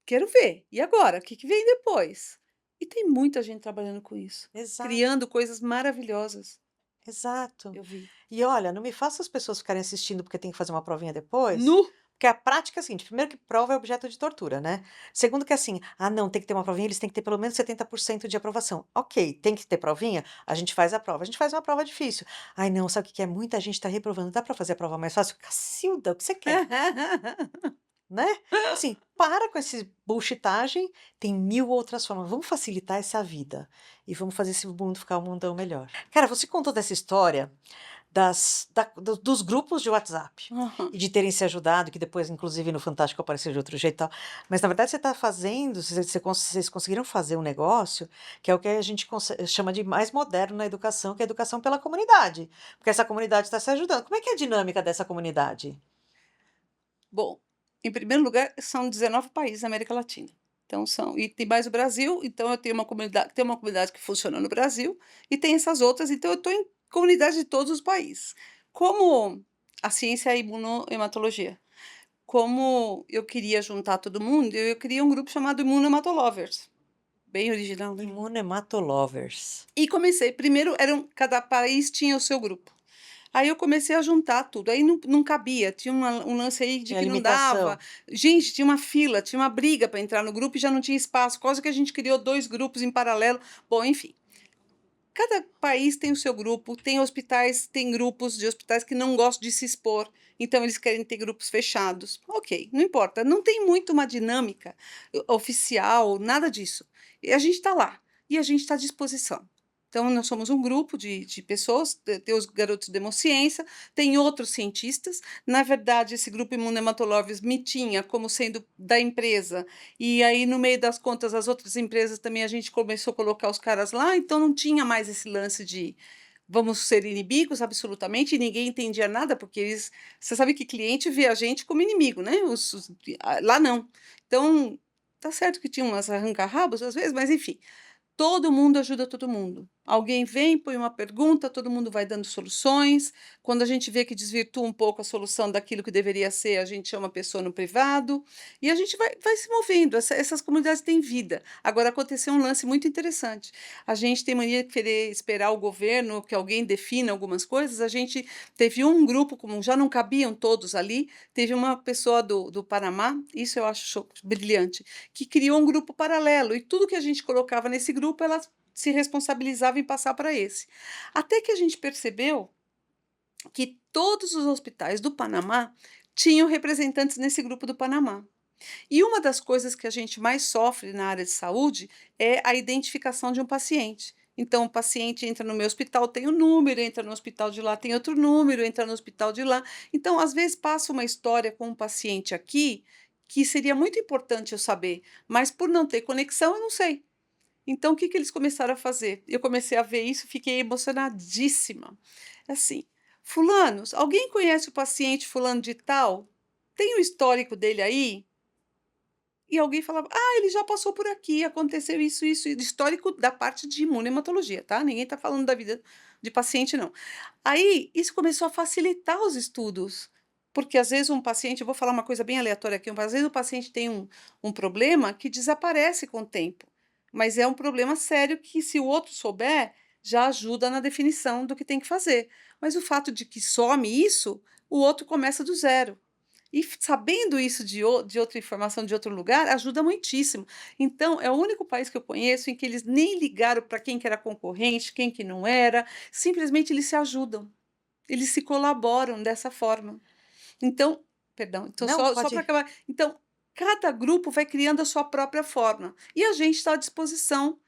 quero ver. E agora? O que que vem depois? E tem muita gente trabalhando com isso, exato, criando coisas maravilhosas. exato. Eu vi. E olha, não me faça as pessoas ficarem assistindo porque tem que fazer uma provinha depois, Nu! porque a prática é a seguinte: primeiro que prova é objeto de tortura, né. Segundo que assim, ah não, tem que ter uma provinha, eles têm que ter pelo menos 70% de aprovação. Ok, tem que ter provinha? A gente faz a prova, a gente faz uma prova difícil. Ai não, sabe o que que é? Muita gente está reprovando, dá para fazer a prova mais fácil? Cacilda, o que você quer? Né? Então, assim, para com esse bullshitagem, tem 1000 outras formas, vamos facilitar essa vida, e vamos fazer esse mundo ficar um mundão melhor. Cara, você contou dessa história dos grupos de WhatsApp, Aham. e de terem se ajudado, que depois inclusive no Fantástico apareceu de outro jeito e tal, mas na verdade você está fazendo, vocês conseguiram fazer um negócio, que é o que a gente chama de mais moderno na educação, que é a educação pela comunidade, porque essa comunidade está se ajudando. Como é que é a dinâmica dessa comunidade? Bom, em primeiro lugar, são 19 países da América Latina. Então são e tem mais o Brasil, então eu tenho uma comunidade tem uma comunidade que funciona no Brasil, e tem essas outras, então eu estou em comunidade de todos os países. Como a ciência é a imunohematologia. Como eu queria juntar todo mundo, eu criei um grupo chamado Immunohematolovers, bem original, né. Immunematolovers. E comecei primeiro cada país tinha o seu grupo. Aí eu comecei a juntar tudo, aí não cabia, tinha um lance aí de Tinha que não dava. limitação. Gente, tinha uma fila, tinha uma briga para entrar no grupo e já não tinha espaço, quase que a gente criou 2 grupos em paralelo. Bom, enfim, cada país tem o seu grupo, tem hospitais, tem grupos de hospitais que não gostam de se expor, então eles querem ter grupos fechados. Ok, não importa, não tem muito uma dinâmica oficial, nada disso. E a gente está lá, e a gente está à disposição. Então, nós somos um grupo de pessoas, tem os garotos de Hemociência, tem outros cientistas. Na verdade, esse grupo Imunematoloves me tinha como sendo da empresa, e aí, no meio das contas, as outras empresas também a gente começou a colocar os caras lá, então não tinha mais esse lance de vamos ser inimigos absolutamente, e ninguém entendia nada, porque eles você sabe que cliente vê a gente como inimigo, né, lá não. Então, tá certo que tinha umas arranca-rabos às vezes, mas enfim, todo mundo ajuda todo mundo. Alguém vem, põe uma pergunta, todo mundo vai dando soluções. Quando a gente vê que desvirtua um pouco a solução daquilo que deveria ser, a gente chama a pessoa no privado e a gente vai se movendo. Essas comunidades têm vida. Agora, aconteceu um lance muito interessante. A gente tem mania de querer esperar o governo, que alguém defina algumas coisas. A gente teve um grupo, como já não cabiam todos ali, teve uma pessoa do Panamá, isso eu acho brilhante, que criou um grupo paralelo e tudo que a gente colocava nesse grupo, ela se responsabilizava em passar para esse. Até que a gente percebeu que todos os hospitais do Panamá tinham representantes nesse grupo do Panamá. E uma das coisas que a gente mais sofre na área de saúde é a identificação de um paciente. Então, o paciente entra no meu hospital, tem um número, entra no hospital de lá, tem outro número, entra no hospital de lá. Então, às vezes, passa uma história com um paciente aqui que seria muito importante eu saber, mas por não ter conexão, eu não sei. Então, o que que eles começaram a fazer? Eu comecei a ver isso, fiquei emocionadíssima. Assim, fulanos, alguém conhece o paciente fulano de tal? Tem o histórico dele aí? E alguém falava: "Ah, ele já passou por aqui, aconteceu isso, isso", e histórico da parte de imunematologia, tá, ninguém está falando da vida de paciente não. Aí, isso começou a facilitar os estudos, porque às vezes um paciente eu vou falar uma coisa bem aleatória aqui, às vezes o paciente tem um problema que desaparece com o tempo, mas é um problema sério que se o outro souber, já ajuda na definição do que tem que fazer. Mas o fato de que some isso, o outro começa do zero. E sabendo isso de outra informação de outro lugar, ajuda muitíssimo. Então, é o único país que eu conheço em que eles nem ligaram para quem que era concorrente, quem que não era, simplesmente eles se ajudam, eles se colaboram dessa forma. Então perdão, então Não, só para pode acabar, então, cada grupo vai criando a sua própria forma. E a gente está à disposição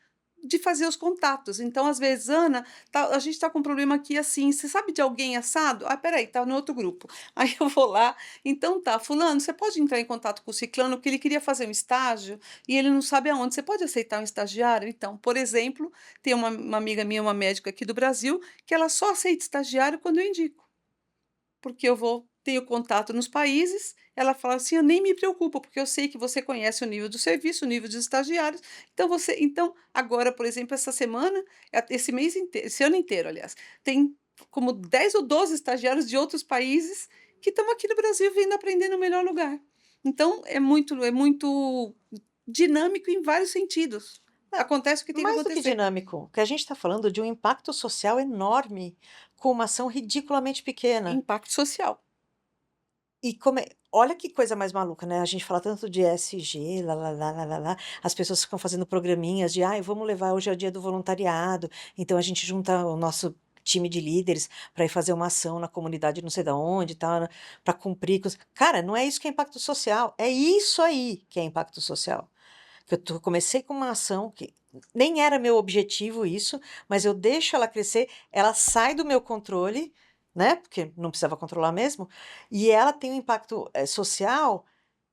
de fazer os contatos. Então, às vezes: "Ana, a gente está com um problema aqui assim, você sabe de alguém assado?". "Ah, espera aí, está no outro grupo". Aí eu vou lá: "Então tá, fulano, você pode entrar em contato com o ciclano, porque ele queria fazer um estágio e ele não sabe aonde, você pode aceitar um estagiário?". Então, por exemplo, tem uma amiga minha, uma médica aqui do Brasil, que ela só aceita estagiário quando eu indico. Porque eu vou tenho contato nos países, ela fala assim: "Eu nem me preocupo, porque eu sei que você conhece o nível do serviço, o nível dos estagiários, então agora, por exemplo, essa semana, esse mês inteiro, esse ano inteiro, aliás, tem como 10 ou 12 estagiários de outros países que estão aqui no Brasil vindo aprender no melhor lugar. Então é muito dinâmico em vários sentidos. Não, Acontece o que tem que mais do que acontecer. dinâmico, que a gente está falando de um impacto social enorme, com uma ação ridiculamente pequena. Impacto social. E olha que coisa mais maluca, né, a gente fala tanto de ESG, lá-lá-lá, lá-lá-lá, as pessoas ficam fazendo programinhas de: "Ai, vamos levar hoje é o dia do voluntariado, então a gente junta o nosso time de líderes para ir fazer uma ação na comunidade não sei da onde e tal, para cumprir com os". Cara, não é isso que é impacto social, é isso aí que é impacto social. Que comecei com uma ação que nem era meu objetivo isso, mas eu deixo ela crescer, ela sai do meu controle, né, porque não precisava controlar mesmo, e ela tem um impacto, social,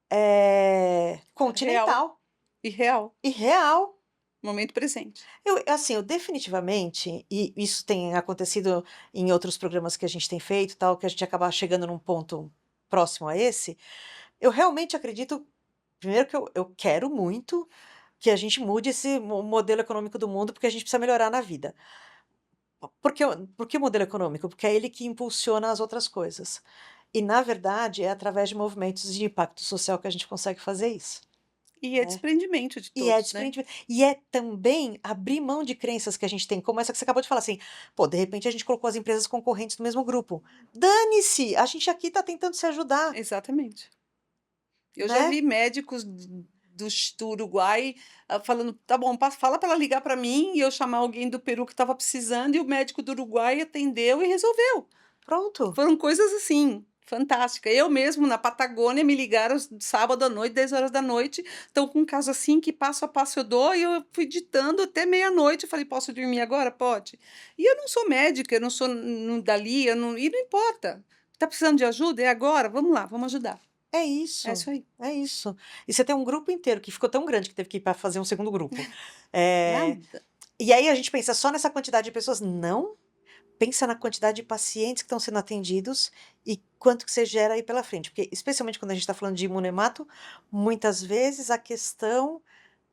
Real continental e real, e real. momento presente. Eu definitivamente, e isso tem acontecido em outros programas que a gente tem feito, tal, que a gente acaba chegando num ponto próximo a esse, eu realmente acredito, primeiro que eu quero muito que a gente mude esse modelo econômico do mundo, porque a gente precisa melhorar na vida. Por que o modelo econômico? Porque é ele que impulsiona as outras coisas. E, na verdade, é através de movimentos de impacto social que a gente consegue fazer isso, E é né. desprendimento de E é todos, né. desprendimento e é também abrir mão de crenças que a gente tem, como essa que você acabou de falar, assim: "Pô, de repente a gente colocou as empresas concorrentes no mesmo grupo". Dane-se, a gente aqui está tentando se ajudar, Exatamente. Eu já né. vi médicos do Uruguai, falando: "Tá bom, fala para ela ligar para mim", e eu chamar alguém do Peru que estava precisando, e o médico do Uruguai atendeu e resolveu. Pronto. Foram coisas assim, fantástica. Eu mesmo na Patagônia me ligaram sábado à noite, 10 horas da noite, estão com um caso assim que passo a passo eu dou, e eu fui ditando até meia-noite, eu falei: "Posso dormir agora? Pode". E eu não sou médica, eu não sou dali, eu não e não importa. Tá precisando de ajuda? É agora? Vamos lá, vamos ajudar. É É isso, isso aí. é isso. E você tem um grupo inteiro que ficou tão grande que teve que ir para fazer um segundo grupo. Eh, Nada. e aí a gente pensa só nessa quantidade de pessoas? Não, pensa na quantidade de pacientes que estão sendo atendidos e quanto que você gera aí pela frente, porque especialmente quando a gente está falando de imunemato, muitas vezes a questão,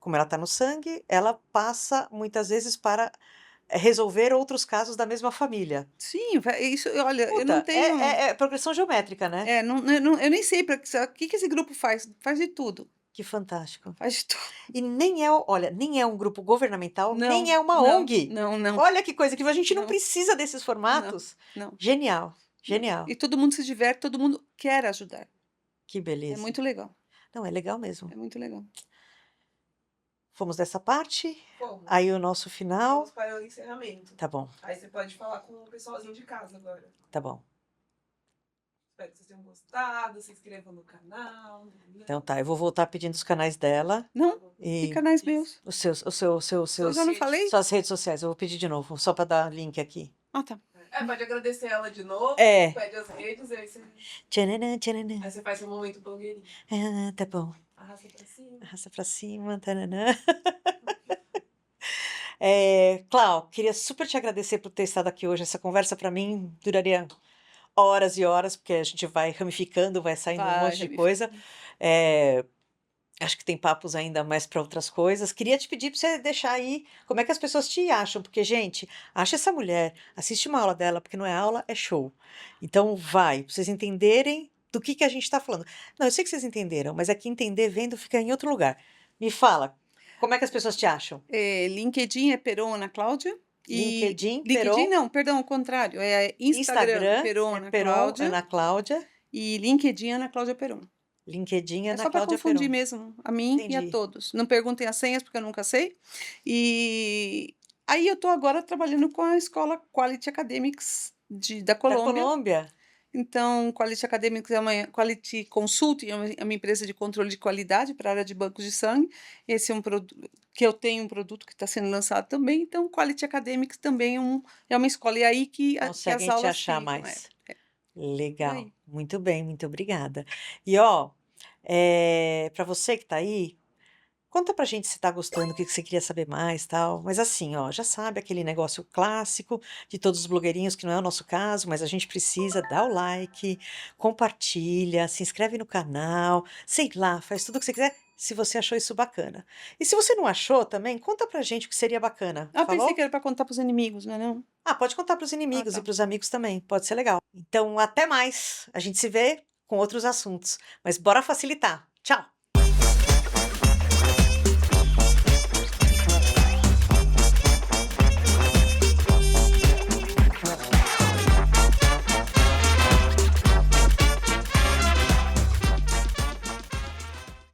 como ela está no sangue, ela passa muitas vezes para, resolver outros casos da mesma família. Sim, isso, olha, eu não Puta, é tenho, é é progressão geométrica, né. eu nem sei para que esse grupo faz. Faz de tudo, Que fantástico. faz de tudo. E nem é olha, nem é um grupo governamental, nem Não, é uma não, ONG. não, não, Olha que coisa, que a gente não não, precisa desses não, formatos. não, Genial, não. genial. E todo mundo se diverte, todo mundo quer ajudar. Que É beleza. muito legal, Não, é legal mesmo. é muito legal. Fomos dessa parte, Fomos. aí o nosso Vamos final para o encerramento. tá bom, Aí você pode falar com o pessoalzinho de casa agora. tá bom. Espero que vocês tenham gostado, se inscrevam no canal. Então tá, eu vou voltar pedindo os canais dela Não, que e canais Isso. meus. os Eu já seus não falei? suas redes sociais, eu vou pedir de novo, só para dar link aqui. Ah, tá. Pode agradecer ela de novo, É. pede as redes, Tchananã, tchananã. aí você faz um momento blogueirinho. Ah, tá bom. Arrasta pra cima. Arrasta pra cima, tananã. Clau, queria super te agradecer por ter estado aqui hoje. Essa conversa para mim duraria horas e horas, porque a gente vai ramificando, vai saindo um Vai, monte de Rabi. coisa. Eh, acho que tem papos ainda mais para outras coisas. Queria te pedir para você deixar aí como é que as pessoas te acham, porque, gente, acha essa mulher, assiste uma aula dela, porque não é aula, é show. Então vai, pra vocês entenderem do que a gente está falando. Não, eu sei que vocês entenderam, mas é que entender vendo fica em outro lugar. Me fala, como é que as pessoas te acham? LinkedIn é Peron Ana Cláudia, e LinkedIn, LinkedIn Peron, não, perdão, o contrário, é Instagram Instagram Peron é Ana Peron, Cláudia Ana Cláudia, e LinkedIn Ana Cláudia Peron. LinkedIn, É Ana só para Cláudia confundir Peron. mesmo, a mim e a Entendi. todos. Não perguntem as senhas, porque eu nunca sei. E aí eu estou agora trabalhando com a escola Quality Academics da Da Colômbia, Colômbia. Então, Quality Academics é uma Quality Consulting, é uma empresa de controle de qualidade para a área de bancos de sangue. Esse é um produto que eu tenho um produto que está sendo lançado também, então Quality Academics também é uma escola. E é aí que as Conseguem te aulas achar ficam. mais. Isso Legal, aí. muito bem, muito obrigada. E ó, para você que tá aí, conta pra gente se tá gostando, o que que você queria saber mais, tal. Mas assim, ó, já sabe aquele negócio clássico de todos os blogueirinhos, que não é o nosso caso, mas a gente precisa dar o like, compartilha, se inscreve no canal, sei lá, faz tudo o que você quiser, se você achou isso bacana. E se você não achou também, conta pra gente o que seria bacana, Ah, pensei que falou? era para contar para os inimigos, não é não? Ah, pode contar para os Ah, inimigos e tá. para os amigos também, pode ser legal. Então, até mais. A gente se vê com outros assuntos, mas bora facilitar. Tchau.